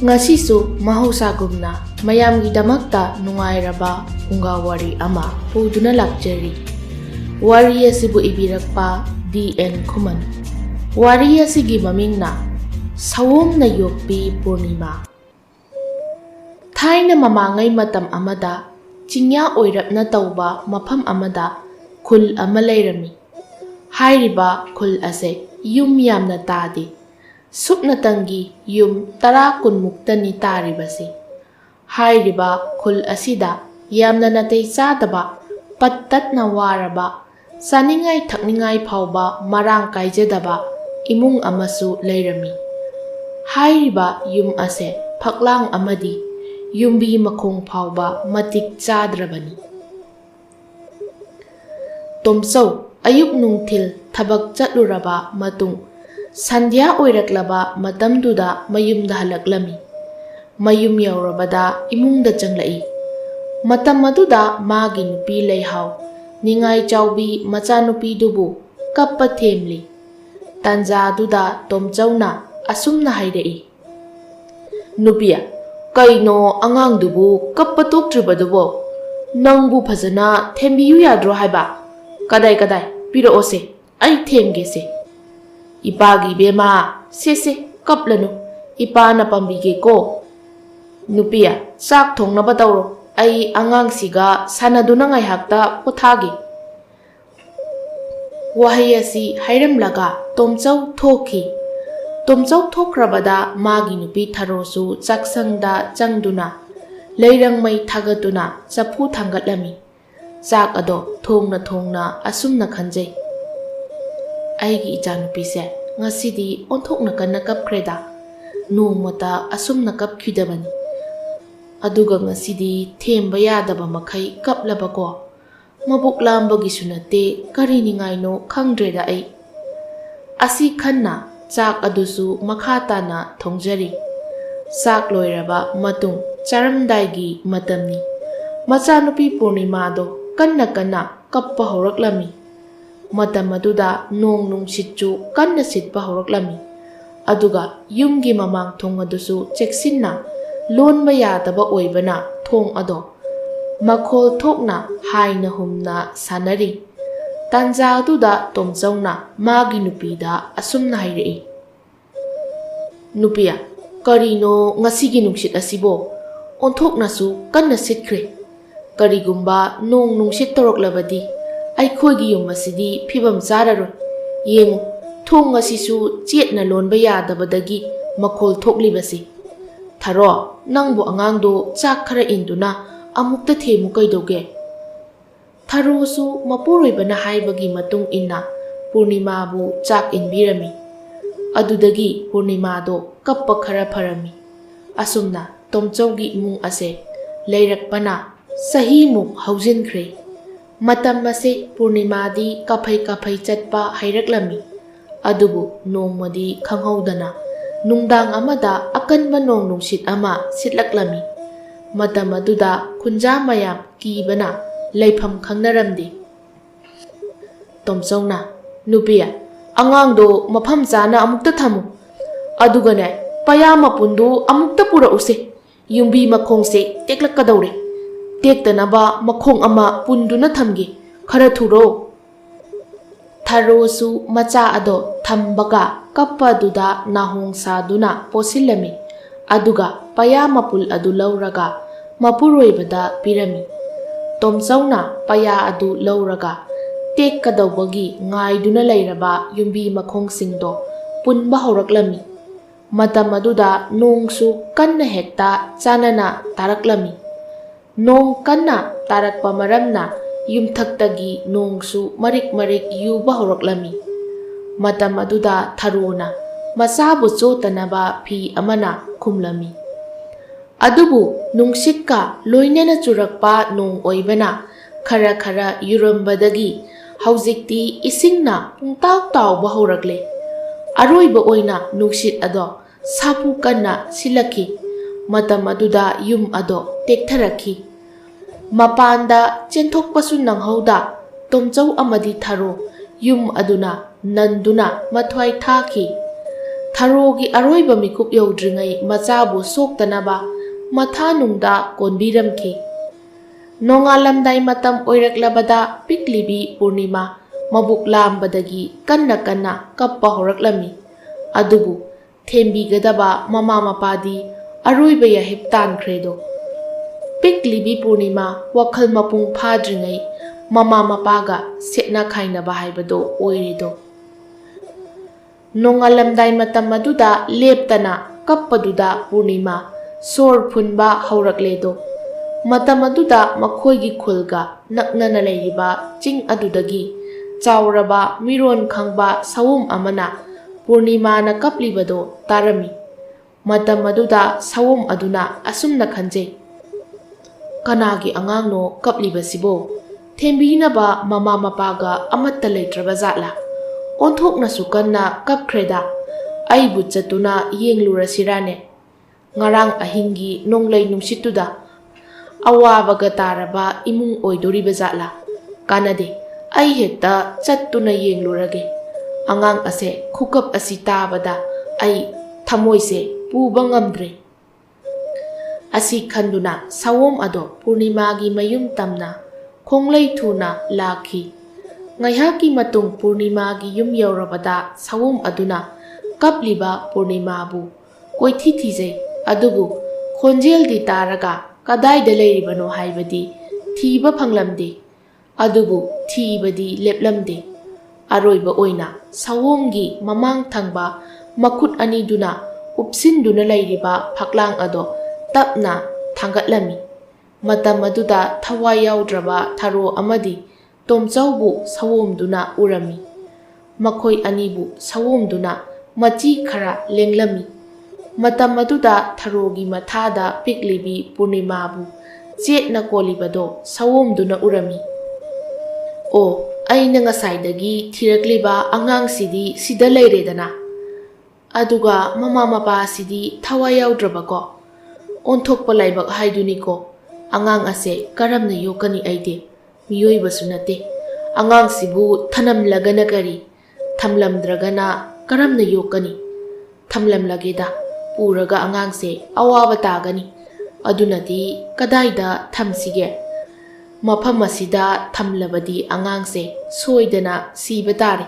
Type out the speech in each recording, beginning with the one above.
Ngasisu mahusagumna mayamgidamakta nungairaba ungawari ama puduna lakjari. Wari asibu ibirakpa D.N. Kuman. Wari asigi mamingna Sawom na Yokpi Purnima. Thaina mamangay matam amada chinya oirap na tauba mafam amada khul ama lairami. Hairiba khul ase yum yamna tadi. Supnatangi yum tara kunmuktani taribasi. Hairiba khul asida yamna natay sadaba pattat na waraba saningay thakningay phawba marang kaijadaba imung amasu lairami. Hairiba yum ase phaklang amadi yumbi makhong phawba matik chadrabani. Tomsau ayuk nungthil thabak chatluraba matung Sandhya oiraklaba matamduda mayumda halaklami. Mayum yaurabada imungda changlai. Matam maduda magi nupi leihaw ningai chawbi machanupi dubu kappa themli. Tanja duda tomchauna asumna hairai. Nupiya kaino angang dubu kappa toktribadubo nangbu phajana thembiyu yadro haiba. Kadai piraose ai themgese. Ipagi bema sese kaplanu ipana pambige ko. Nupiya sak thongna batawro ai angang siga sanaduna ngai hakta pothagi. Wahay asi hairamlaga tomchau thoki. Tomchau thokrabada magi nupi tharosu chaksangda changduna leirang mai thagatuna chapu thangatlami. Chak ado thongna asumna khanjai. Aigi ichanupi se ngasidi onthokna kanna kapkreda nongmata asumna kapkhidabani. Aduga ngasidi themba yadaba makhai kaplaba ko mabuk lambagi sunate kariningaino khangdreda ai. Asi khanna chak adusu makhata na thongjari. Sak loiraba matung charamdaigi matamni. Machanupi Purnima do kanna kappa horaklami. Matam aduda nong nungsitchu kanna sitpa horaklami. Aduga yumgi mamang thong adusu cheksinna lonba yadaba oibana thong ado makhol thokna haina humna sanari. Tanja aduda tomchauna magi nupida asumna hairai. Nupiya karino ngasigi nungsit asibo onthoknasu kanna sitkre. Karigumba nong nungsit toroklabadi Aikhoigi yum asidi phibam chararoi. Yengu thong asisu chetna lonba yadabadagi makhol thoklibasi. Tharo nangbu angangdo chak khara induna amukta themu kaidoge. Tharosu mapuroibana haibagi matung inna Purnima bu chak inbirami. Adudagi Purnima do kappa khara pharami. Asumna tomchaugi imung ase leirakpana sahi muk haujinkre. Matam ase Purnima di kaphai chatpa hairaklami. Adubu nongmadi khanghaudana nungdang amada akanba nong nungsit ama sitlaklami. Matam aduda khunja mayam kibana leifam khangnaramdi. Tomchauna nupiya angangdo mafam chana amukta thamu. Adugane payama pundu amukta pura use. Yumbi makhongse teklakadawre. Tektanaba makhong ama punduna thamgi khara thuro. Tharosu macha ado thambaga kappa duda nahong saduna posillami. Aduga payama pul adu lauraga mapuroibada pirami. Tomchauna paya adu lauraga tekkadawbagi ngaiduna leiraba yumbi makhongsingdo punba horaklami. Matam aduda nongsu kanna hekta chanana taraklami. Nong kanna tarakpa maramna yumthaktagi nongsu marik yuba horaklami. Matam aduda tharona masabu chotanaba phi amana khumlami. Adubu nungsitka loinena churakpa nong oibana khara yurambadagi haujikti isingna pungtaw tawba horakle. Aroiba oina nungsit ado sapu kanna silaki. Matam aduda yum ado tektharaki. Mapanda chenthokpasu nanghauda tomchau amadi tharo yum aduna nanduna mathwai thaki. ꯊꯔꯣꯒꯤ ꯑꯔꯣꯏꯕ ꯃꯤꯀꯨꯞ ꯌꯧꯗ꯭ꯔꯤꯉꯩ ꯃꯆꯥꯕꯨ ꯁꯣꯛꯇꯅꯕ ꯃꯊꯥꯅꯨꯡꯗ ꯀꯣꯟꯕꯤꯔꯝꯈꯤ꯫ ꯅꯣꯡꯉꯥꯜꯂꯝꯗꯥꯏ ꯃꯇꯝ ꯑꯣꯏꯔꯛꯂꯕꯗ ꯄꯤꯛꯂꯤꯕꯤ ꯄꯨꯔꯅꯤꯃꯥ ꯃꯕꯨꯛ ꯂꯥꯝꯕꯗꯒꯤ ꯀꯟꯅ ꯀꯟꯅ ꯀꯞꯄ ꯍꯧꯔꯛꯂꯝꯃꯤ꯫ ꯑꯗꯨꯕꯨ ꯊꯦꯝꯕꯤꯒꯗꯕ ꯃꯃꯥ ꯃꯄꯥꯗꯤ ꯑꯔꯣꯏꯕ ꯌꯥꯍꯤꯞ ꯇꯥꯟꯈ꯭ꯔꯦꯗꯣ꯫ ꯄꯤꯛꯂꯤꯕꯤ ꯄꯨꯔꯅꯤꯃꯥ ꯋꯥꯈꯜ ꯃꯄꯨꯡ ꯐꯥꯗ꯭ꯔꯤꯉꯩ ꯃꯃꯥ ꯃꯄꯥꯒ ꯁꯦꯠꯅ ꯈꯥꯏꯅꯕ ꯍꯥꯏꯕꯗꯣ ꯑꯣꯏꯔꯦꯗꯣ꯫ ꯅꯣꯡꯉꯥꯜꯂꯝꯗꯥꯏ ꯃꯇꯝ ꯑꯗꯨꯗ ꯂꯦꯞꯇꯅ ꯀꯞꯄꯗꯨꯗ ꯄꯨꯔꯅꯤꯃꯥ ꯁꯣꯔ ꯐꯨꯟꯕ ꯍꯧꯔꯛꯂꯦꯗꯣ꯫ ꯃꯇꯝ ꯑꯗꯨꯗ ꯃꯈꯣꯏꯒꯤ ꯈꯨꯜꯒ ꯅꯛꯅꯅ ꯂꯩꯔꯤꯕ ꯆꯤꯡ ꯑꯗꯨꯗꯒꯤ ꯆꯥꯎꯔꯕ ꯃꯤꯔꯣꯟ ꯈꯪꯕ ꯁꯑꯣꯝ ꯑꯃꯅ ꯄꯨꯔꯅꯤꯃꯥꯅ ꯀꯞꯂꯤꯕꯗꯣ ꯇꯥꯔꯝꯃꯤ꯫ ꯃꯇꯝ ꯑꯗꯨꯗ ꯁꯑꯣꯝ ꯑꯗꯨꯅ ꯑꯁꯨꯝꯅ ꯈꯟꯖꯩ, ꯀꯅꯥꯒꯤ ꯑꯉꯥꯡꯅꯣ ꯀꯞꯂꯤꯕꯁꯤꯕꯣ? ꯊꯦꯝꯕꯤꯅꯕ ꯃꯃꯥ ꯃꯄꯥꯒ ꯑꯃꯠꯇ ꯂꯩꯇ꯭ꯔꯕ ꯖꯥꯠꯂꯥ? ꯑꯣꯟꯊꯣꯛꯅꯁꯨ ꯀꯟꯅ ꯀꯞꯈ꯭ꯔꯦꯗ, ꯑꯩꯕꯨ ꯆꯠꯇꯨꯅ ꯌꯦꯡꯂꯨꯔꯁꯤꯔꯥꯅꯦ? ꯉꯔꯥꯡ ꯑꯍꯤꯡꯒꯤ ꯅꯣꯡꯂꯩ ꯅꯨꯡꯁꯤꯠꯇꯨꯗ ꯑꯋꯥꯕꯒ ꯇꯥꯔꯕ ꯏꯃꯨꯡ ꯑꯣꯏꯗꯣꯔꯤꯕ ꯖꯥꯠꯂꯥ? ꯀꯥꯟꯅꯗꯦ, ꯑꯩ ꯍꯦꯛꯇ ꯆꯠꯇꯨꯅ ꯌꯦꯡꯂꯨꯔꯒꯦ꯫ ꯑꯉꯥꯡ ꯑꯁꯦ ꯈꯨꯀꯞ ꯑꯁꯤ ꯇꯥꯕꯗ ꯑꯩ ꯊꯃꯣꯏꯁꯦ ꯄꯨꯕ ꯉꯝꯗ꯭ꯔꯦ꯫ ꯑꯁꯤ ꯈꯟꯗꯨꯅ ꯁꯑꯣꯝ ꯑꯗꯣ ꯄꯨꯔꯅꯤꯃꯥꯒꯤ ꯃꯌꯨꯝ ꯇꯝꯅ ꯈꯣꯡꯂꯩ ꯊꯨꯅ ꯂꯥꯛꯈꯤ꯫ ꯉꯥꯏꯍꯥꯛꯀꯤ ꯃꯇꯨꯡ ꯄꯨꯔꯅꯤꯃꯥꯒꯤ ꯌꯨꯝ ꯌꯧꯔꯕꯗ ꯁꯑꯣꯝ ꯑꯗꯨꯅ ꯀꯞꯂꯤꯕ ꯄꯨꯔꯅꯤꯃꯥꯕꯨ ꯀꯣꯏꯊꯤ ꯊꯤꯖꯩ, ꯑꯗꯨꯕꯨ ꯈꯣꯟꯖꯦꯜꯗꯤ ꯇꯥꯔꯒ ꯀꯗꯥꯏꯗ ꯂꯩꯔꯤꯕꯅꯣ ꯍꯥꯏꯕꯗꯤ ꯊꯤꯕ ꯐꯪꯂꯝꯗꯦ꯫ ꯑꯗꯨꯕꯨ ꯊꯤꯕꯗꯤ ꯂꯦꯞꯂꯝꯗꯦ꯫ ꯑꯔꯣꯏꯕ ꯑꯣꯏꯅ ꯁꯑꯣꯝꯒꯤ ꯃꯃꯥꯡ ꯊꯪꯕ ꯃꯈꯨꯠ ꯑꯅꯤꯗꯨꯅ ꯎꯞꯁꯤꯟꯗꯨꯅ ꯂꯩꯔꯤꯕ ꯐꯛꯂꯥꯡ ꯑꯗꯣ ꯇꯞꯅ ꯊꯥꯡꯒꯠꯂꯝꯃꯤ꯫ ꯃꯇꯝ ꯑꯗꯨꯗ ꯊꯋꯥꯏ ꯌꯥꯎꯗ꯭ꯔꯕ ꯊꯔꯣ ꯑꯃꯗꯤ ꯇꯣꯝꯆꯧꯕꯨ ꯁꯑꯣꯝꯗꯨꯅ ꯎꯔꯝꯃꯤ꯫ ꯃꯈꯣꯏ ꯑꯅꯤꯕꯨ ꯁꯑꯣꯝꯗꯨꯅ ꯃꯆꯤ ꯈꯔ ꯂꯦꯡꯂꯝꯃꯤ꯫ ꯃꯇꯝ ꯑꯗꯨꯗ ꯊꯔꯣꯒꯤ ꯃꯊꯥꯗ ꯄꯤꯛꯂꯤꯕꯤ ꯄꯨꯔꯅꯤꯃꯥꯕꯨ ꯆꯦꯠꯅ ꯀꯣꯜꯂꯤꯕꯗꯣ ꯁꯑꯣꯝꯗꯨꯅ ꯎꯔꯝꯃꯤ꯫ ꯑꯣ, ꯑꯩꯅ ꯉꯁꯥꯏꯗꯒꯤ ꯊꯤꯔꯛꯂꯤꯕ ꯑꯉꯥꯡꯁꯤꯗꯤ ꯁꯤꯗ ꯂꯩꯔꯦꯗꯅ, ꯑꯗꯨꯒ ꯃꯃꯥ ꯃꯄꯥꯁꯤꯗꯤ ꯊꯋꯥꯏ ꯌꯥꯎꯗ꯭ꯔꯕꯀꯣ? ꯑꯣꯟꯊꯣꯛꯄ ꯂꯥꯏꯕꯛ ꯍꯥꯏꯗꯨꯅꯤꯀꯣ꯫ ꯑꯉꯥꯡ ꯑꯁꯦ ꯀꯔꯝꯅ ꯌꯣꯛꯀꯅꯤ ꯑꯩꯗꯤ? ꯃꯤꯑꯣꯏꯕꯁꯨ ꯅꯠꯇꯦ꯫ ꯑꯉꯥꯡꯁꯤꯕꯨ ꯊꯅꯝꯂꯒꯅ ꯀꯔꯤ, ꯊꯝꯂꯝꯗ꯭ꯔꯒꯅ ꯀꯔꯝꯅ ꯌꯣꯛꯀꯅꯤ? ꯊꯝꯂꯝꯂꯒꯦꯗ, ꯄꯨꯔꯒ ꯑꯉꯥꯡꯁꯦ ꯑꯋꯥꯕ ꯇꯥꯒꯅꯤ꯫ ꯑꯗꯨꯅꯗꯤ ꯀꯗꯥꯏꯗ ꯊꯝꯁꯤꯒꯦ? ꯃꯐꯝ ꯑꯁꯤꯗ ꯊꯝꯂꯕꯗꯤ ꯑꯉꯥꯡꯁꯦ ꯁꯣꯏꯗꯅ ꯁꯤꯕ ꯇꯥꯔꯦ꯫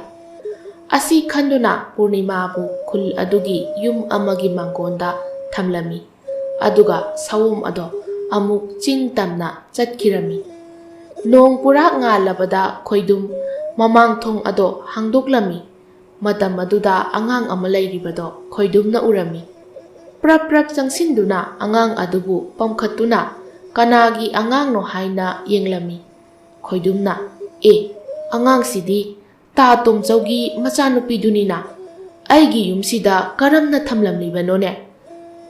ꯑꯁꯤ ꯈꯟꯗꯨꯅ ꯄꯨꯔꯅꯤꯃꯥꯕꯨ ꯈꯨꯜ ꯑꯗꯨꯒꯤ ꯌꯨꯝ ꯑꯃꯒꯤ ꯃꯥꯡꯒꯣꯟꯗ ꯊꯝꯂꯝꯃꯤ꯫ ꯑꯗꯨꯒ ꯁꯑꯣꯝ ꯑꯗꯣ ꯑꯃꯨꯛ ꯆꯤꯡ ꯇꯝꯅ ꯆꯠꯈꯤꯔꯝꯃꯤ꯫ ꯅꯣꯡ ꯄꯨꯔꯥ ꯉꯥꯜꯂꯕꯗ ꯈꯣꯏꯗꯨꯝ ꯃꯃꯥꯡꯊꯣꯡ ꯑꯗꯣ ꯍꯥꯡꯗꯣꯛꯂꯝꯃꯤ꯫ ꯃꯇꯝ ꯑꯗꯨꯗ ꯑꯉꯥꯡ ꯑꯃ ꯂꯩꯔꯤꯕꯗꯣ ꯈꯣꯏꯗꯨꯝꯅ ꯎꯔꯝꯃꯤ꯫ ꯄ꯭ꯔꯞ ꯄ꯭ꯔꯞ ꯆꯪꯁꯤꯟꯗꯨꯅ ꯑꯉꯥꯡ ꯑꯗꯨꯕꯨ ꯄꯝꯈꯠꯇꯨꯅ ꯀꯅꯥꯒꯤ ꯑꯉꯥꯡꯅꯣ ꯍꯥꯏꯅ ꯌꯦꯡꯂꯝꯃꯤ꯫ ꯈꯣꯏꯗꯨꯝꯅ, ꯑꯦ, ꯑꯉꯥꯡꯁꯤꯗꯤ ꯇꯥ ꯇꯣꯝꯆꯧꯒꯤ ꯃꯆꯥꯅꯨꯄꯤꯗꯨꯅꯤꯅ, ꯑꯩꯒꯤ ꯌꯨꯝꯁꯤꯗ ꯀꯔꯝꯅ ꯊꯝꯂꯝꯂꯤꯕꯅꯣꯅꯦ?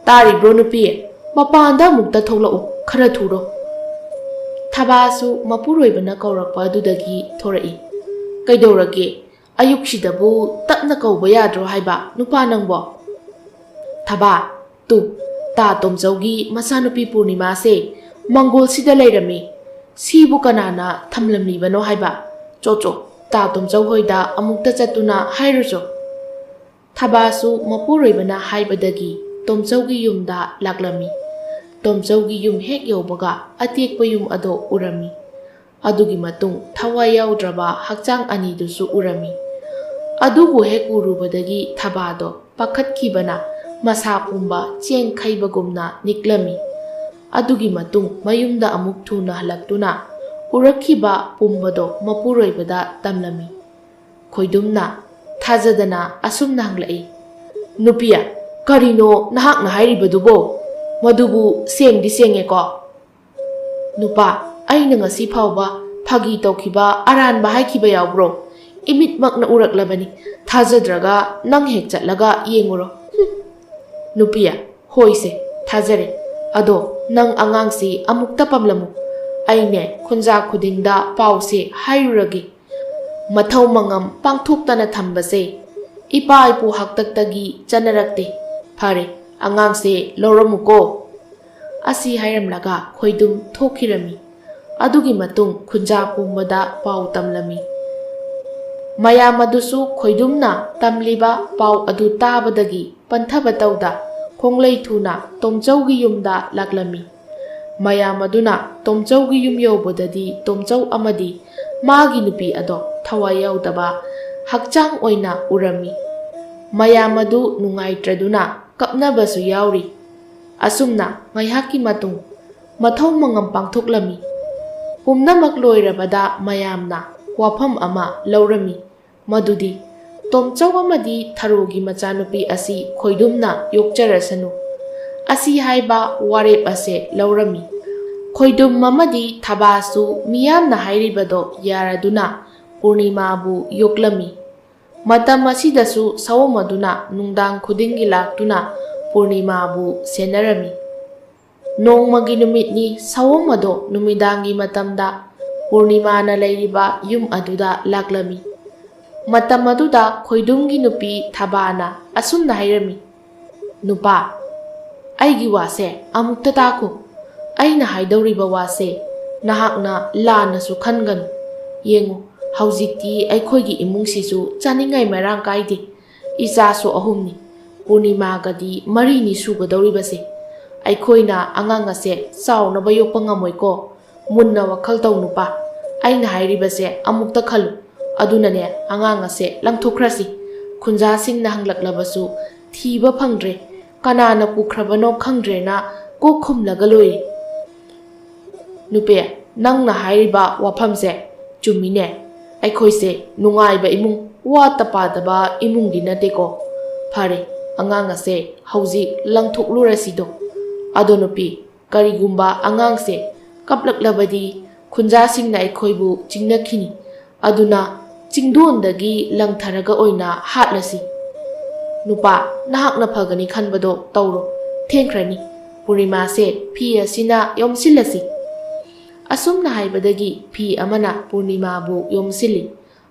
ꯇꯥꯔꯤꯕ꯭ꯔꯣ ꯅꯨꯄꯤ? ꯃꯄꯥꯟꯗ ꯑꯃꯨꯛꯇ ꯊꯣꯛꯂꯛꯎ, ꯈꯔ ꯊꯨꯔꯣ꯫ ꯊꯕꯥꯁꯨ ꯃꯄꯨꯔꯣꯏꯕꯅ ꯀꯧꯔꯛꯄ ꯑꯗꯨꯗꯒꯤ ꯊꯣꯔꯛꯏ꯫ ꯀꯩꯗꯧꯔꯒꯦ? ꯑꯌꯨꯛꯁꯤꯗꯕꯨ ꯇꯞꯅ ꯀꯧꯕ ꯌꯥꯗ꯭ꯔꯣ ꯍꯥꯏꯕ ꯅꯨꯄꯥ ꯅꯪꯕꯣ? ꯊꯕꯥ, ꯇꯨ, ꯇꯥ ꯇꯣꯝꯆꯧꯒꯤ ꯃꯆꯥꯅꯨꯄꯤ ꯄꯨꯔꯅꯤꯃꯥꯁꯦ ꯃꯪꯒꯣꯜꯁꯤꯗ ꯂꯩꯔꯝꯃꯤ꯫ ꯁꯤꯕꯨ ꯀꯅꯥꯅ ꯊꯝꯂꯝꯂꯤꯕꯅꯣ ꯍꯥꯏꯕ? ꯆꯣ, ꯇꯥ ꯇꯣꯝꯆꯧ ꯍꯣꯏꯗ ꯑꯃꯨꯛꯇ ꯆꯠꯇꯨꯅ ꯍꯥꯏꯔꯨꯆꯣ꯫ ꯊꯕꯥꯁꯨ ꯃꯄꯨꯔꯣꯏꯕꯅ ꯍꯥꯏꯕꯗꯒꯤ ꯇꯣꯝꯆꯧꯒꯤ ꯌꯨꯝꯗ ꯂꯥꯛꯂꯝꯃꯤ꯫ ꯇꯣꯝꯆꯧꯒꯤ ꯌꯨꯝ ꯍꯦꯛ ꯌꯧꯕꯒ ꯑꯇꯦꯛꯄ ꯌꯨꯝ ꯑꯗꯣ ꯎꯔꯝꯃꯤ꯫ ꯑꯗꯨꯒꯤ ꯃꯇꯨꯡ ꯊꯋꯥꯏ ꯌꯥꯎꯗ꯭ꯔꯕ ꯍꯛꯆꯥꯡ ꯑꯅꯤꯗꯨꯁꯨ ꯎꯔꯝꯃꯤ꯫ ꯑꯗꯨꯕꯨ ꯍꯦꯛ ꯎꯔꯨꯕꯗꯒꯤ ꯊꯕꯥꯗꯣ ꯄꯥꯈꯠꯈꯤꯕꯅ ꯃꯁꯥ ꯄꯨꯝꯕ ꯆꯦꯡ-ꯈꯩꯕꯒꯨꯝꯅ ꯅꯤꯛꯂꯝꯃꯤ꯫ ꯑꯗꯨꯒꯤ ꯃꯇꯨꯡ ꯃꯌꯨꯝꯗ ꯑꯃꯨꯛ ꯊꯨꯅ ꯍꯜꯂꯛꯇꯨꯅ ꯎꯔꯛꯈꯤꯕ ꯄꯨꯝꯕꯗꯣ ꯃꯄꯨꯔꯣꯏꯕꯗ ꯇꯝꯂꯝꯃꯤ꯫ ꯈꯣꯏꯗꯨꯝꯅ ꯊꯥꯖꯗꯅ ꯑꯁꯨꯝꯅ ꯍꯪꯂꯛꯏ, ꯅꯨꯄꯤ, ꯀꯔꯤꯅꯣ ꯅꯍꯥꯛꯅ ꯍꯥꯏꯔꯤꯕꯗꯨꯕꯣ? ꯃꯗꯨꯕꯨ ꯁꯦꯡꯗꯤ ꯁꯦꯡꯉꯦꯀꯣ? ꯅꯨꯄꯥ, ꯑꯩꯅ ꯉꯁꯤ ꯐꯥꯎꯕ ꯐꯥꯒꯤ ꯇꯧꯈꯤꯕ, ꯑꯔꯥꯟꯕ ꯍꯥꯏꯈꯤꯕ ꯌꯥꯎꯕ꯭ꯔꯣ? ꯏꯃꯤꯠꯃꯛꯅ ꯎꯔꯛꯂꯕꯅꯤ꯫ ꯊꯥꯖꯗ꯭ꯔꯒ ꯅꯪ ꯍꯦꯛ ꯆꯠꯂꯒ ꯌꯦꯡꯉꯨꯔꯣ꯫ ꯅꯨꯄꯤ, ꯍꯣꯏꯁꯦ, ꯊꯥꯖꯔꯦ꯫ ꯑꯗꯣ ꯅꯪ ꯑꯉꯥꯡꯁꯤ ꯑꯃꯨꯛꯇ ꯄꯝꯂꯝꯃꯨ꯫ ꯑꯩꯅꯦ ꯈꯨꯟꯖꯥ ꯈꯨꯗꯤꯡꯗ ꯄꯥꯎꯁꯦ ꯍꯥꯏꯔꯨꯔꯒꯦ꯫ ꯃꯊꯧ ꯃꯉꯝ ꯄꯥꯡꯊꯣꯛꯇꯅ ꯊꯝꯕꯁꯦ ꯏꯄꯥ ꯏꯄꯨ ꯍꯥꯛꯇꯛꯇꯒꯤ ꯆꯠꯅꯔꯛꯇꯦ꯫ ꯐꯔꯦ, ꯑꯉꯥꯡꯁꯦ ꯂꯧꯔꯝꯃꯨꯀꯣ꯫ ꯑꯁꯤ ꯍꯥꯏꯔꯝꯂꯒ ꯈꯣꯏꯗꯨꯝ ꯊꯣꯛꯈꯤꯔꯝꯃꯤ꯫ ꯑꯗꯨꯒꯤ ꯃꯇꯨꯡ ꯈꯨꯟꯖꯥ ꯄꯨꯝꯕꯗ ꯄꯥꯎ ꯇꯝꯂꯝꯃꯤ꯫ ꯃꯌꯥꯝ ꯑꯗꯨꯁꯨ ꯈꯣꯏꯗꯨꯝꯅ ꯇꯝꯂꯤꯕ ꯄꯥꯎ ꯑꯗꯨ ꯇꯥꯕꯗꯒꯤ ꯄꯟꯊꯕ ꯇꯧꯗ ꯈꯣꯡꯂꯩ ꯊꯨꯅ ꯇꯣꯝꯆꯧꯒꯤ ꯌꯨꯝꯗ ꯂꯥꯛꯂꯝꯃꯤ꯫ ꯃꯌꯥꯝ ꯑꯗꯨꯅ ꯇꯣꯝꯆꯧꯒꯤ ꯌꯨꯝ ꯌꯧꯕꯗꯗꯤ ꯇꯣꯝꯆꯧ ꯑꯃꯗꯤ ꯃꯥꯒꯤ ꯅꯨꯄꯤ ꯑꯗꯣ ꯊꯋꯥꯏ ꯌꯥꯎꯗꯕ ꯍꯛꯆꯥꯡ ꯑꯣꯏꯅ ꯎꯔꯝꯃꯤ꯫ ꯃꯌꯥꯝ ꯑꯗꯨ ꯅꯨꯡꯉꯥꯏꯇ꯭ꯔꯗꯨꯅ ꯀꯞꯅꯕꯁꯨ ꯌꯥꯎꯔꯤ꯫ ꯑꯁꯨꯝꯅ ꯉꯥꯏꯍꯥꯛꯀꯤ ꯃꯇꯨꯡ ꯃꯊꯧ ꯃꯉꯝ ꯄꯥꯡꯊꯣꯛꯂꯝꯃꯤ꯫ ꯄꯨꯝꯅꯃꯛ ꯂꯣꯏꯔꯕꯗ ꯃꯌꯥꯝꯅ ꯋꯥꯐꯝ ꯑꯃ ꯂꯧꯔꯝꯃꯤ ꯃꯗꯨꯗꯤ ꯇꯣꯝꯆꯧ ꯑꯃꯗꯤ ꯊꯔꯣꯒꯤ ꯃꯆꯥꯅꯨꯄꯤ ꯑꯁꯤ ꯈꯣꯏꯗꯨꯝꯅ ꯌꯣꯛꯆꯔꯁꯅꯨ ꯑꯁꯤ ꯍꯥꯏꯕ ꯋꯥꯔꯦꯞ ꯑꯁꯦ ꯂꯧꯔꯝꯃꯤ꯫ ꯈꯣꯏꯗꯨꯝ ꯑꯃꯗꯤ ꯊꯕꯥꯁꯨ ꯃꯤꯌꯥꯝꯅ ꯍꯥꯏꯔꯤꯕꯗꯣ ꯌꯥꯔꯗꯨꯅ ꯄꯨꯔꯅꯤꯃꯥꯕꯨ ꯌꯣꯛꯂꯝꯃꯤ꯫ ꯃꯇꯝ ꯑꯁꯤꯗꯁꯨ ꯁꯑꯣꯝ ꯑꯗꯨꯅ ꯅꯨꯡꯗꯥꯡ ꯈꯨꯗꯤꯡꯒꯤ ꯂꯥꯛꯇꯨꯅ ꯄꯨꯔꯅꯤꯃꯥꯕꯨ ꯁꯦꯟꯅꯔꯝꯃꯤ꯫ ꯅꯣꯡꯃꯒꯤ ꯅꯨꯃꯤꯠꯅꯤ ꯁꯑꯣꯝ ꯑꯗꯣ ꯅꯨꯃꯤꯗꯥꯡꯒꯤ ꯃꯇꯝꯗ ꯄꯨꯔꯅꯤꯃꯥꯅ ꯂꯩꯔꯤꯕ ꯌꯨꯝ ꯑꯗꯨꯗ ꯂꯥꯛꯂꯝꯃꯤ꯫ ꯃꯇꯝ ꯑꯗꯨꯗ ꯈꯣꯏꯗꯨꯝꯒꯤ ꯅꯨꯄꯤ ꯊꯕꯥꯅ ꯑꯁꯨꯝꯅ ꯍꯥꯏꯔꯝꯃꯤ, "ꯅꯨꯄꯥ, ꯑꯩꯒꯤ ꯋꯥꯁꯦ ꯑꯃꯨꯛꯇ ꯇꯥꯈꯣ꯫ ꯑꯩꯅ ꯍꯥꯏꯗꯧꯔꯤꯕ ꯋꯥꯁꯦ ꯅꯍꯥꯛꯅ ꯂꯥꯟꯅꯁꯨ ꯈꯟꯒꯅꯨ꯫ ꯌꯦꯡꯉꯨ, ꯍꯧꯖꯤꯛꯇꯤ ꯑꯩꯈꯣꯏꯒꯤ ꯏꯃꯨꯡꯁꯤꯁꯨ ꯆꯥꯅꯤꯡꯉꯥꯏ ꯃꯔꯥꯡ ꯀꯥꯏꯗꯦ꯫ ꯏꯆꯥꯁꯨ 3ꯅꯤ, ꯄꯨꯔꯅꯤꯃꯥꯒꯗꯤ 4ꯅꯤ ꯁꯨꯒꯗꯧꯔꯤꯕꯁꯦ꯫ ꯑꯩꯈꯣꯏꯅ ꯑꯉꯥꯡ ꯑꯁꯦ ꯆꯥꯎꯅꯕ ꯌꯣꯛꯄ ꯉꯝꯃꯣꯏꯀꯣ꯫ ꯃꯨꯟꯅ ꯋꯥꯈꯜ ꯇꯧ ꯅꯨꯄꯥ, ꯑꯩꯅ ꯍꯥꯏꯔꯤꯕꯁꯦ ꯑꯃꯨꯛꯇ ꯈꯜꯂꯨ꯫ ꯑꯗꯨꯅꯅꯦ ꯑꯉꯥꯡ ꯑꯁꯦ ꯂꯪꯊꯣꯛꯈ꯭ꯔꯁꯤ꯫ ꯈꯨꯟꯖꯥꯁꯤꯡꯅ ꯍꯪꯂꯛꯂꯕꯁꯨ ꯊꯤꯕ ꯐꯪꯗ꯭ꯔꯦ, ꯀꯅꯥꯅ ꯄꯨꯈ꯭ꯔꯕꯅꯣ ꯈꯪꯗ꯭ꯔꯦꯅ ꯀꯣꯛ ꯈꯨꯝꯂꯒ ꯂꯣꯏꯔꯦ꯫ ꯅꯨꯄꯦ, ꯅꯪꯅ ꯍꯥꯏꯔꯤꯕ ꯋꯥꯐꯝꯁꯦ ꯆꯨꯝꯃꯤꯅꯦ꯫ ꯑꯩꯈꯣꯏꯁꯦ ꯅꯨꯡꯉꯥꯏꯕ ꯏꯃꯨꯡ, ꯋꯥꯠꯇ ꯄꯥꯗꯕ ꯏꯃꯨꯡꯗꯤ ꯅꯠꯇꯦꯀꯣ꯫ ꯐꯔꯦ, ꯑꯉꯥꯡ ꯑꯁꯦ ꯍꯧꯖꯤꯛ ꯂꯪꯊꯣꯛꯂꯨꯔꯁꯤꯗꯣ꯫ ꯑꯗꯣ ꯅꯨꯄꯤ, ꯀꯔꯤꯒꯨꯝꯕ ꯑꯉꯥꯡꯁꯦ ꯀꯞꯂꯛꯂꯕꯗꯤ ꯈꯨꯟꯖꯥꯁꯤꯡꯅ ꯑꯩꯈꯣꯏꯕꯨ ꯆꯤꯡꯅꯈꯤꯅꯤ꯫ ꯑꯗꯨꯅ ꯆꯤꯡꯗꯣꯟꯗꯒꯤ ꯂꯪꯊꯔꯒ ꯑꯣꯏꯅ ꯍꯥꯠꯂꯁꯤ꯫ ꯅꯨꯄꯥ, ꯅꯍꯥꯛꯅ ꯐꯒꯅꯤ ꯈꯟꯕꯗꯣ ꯇꯧꯔꯣ, ꯊꯦꯡꯈ꯭ꯔꯅꯤ꯫ ꯄꯨꯔꯅꯤꯃꯥꯁꯦ ꯐꯤ ꯑꯁꯤꯅ ꯌꯣꯝꯁꯤꯜꯂꯁꯤ꯫ ꯑꯁꯨꯝꯅ ꯍꯥꯏꯕꯗꯒꯤ ꯐꯤ ꯑꯃꯅ ꯄꯨꯔꯅꯤꯃꯥꯕꯨ ꯌꯣꯝꯁꯤꯜꯂꯤ꯫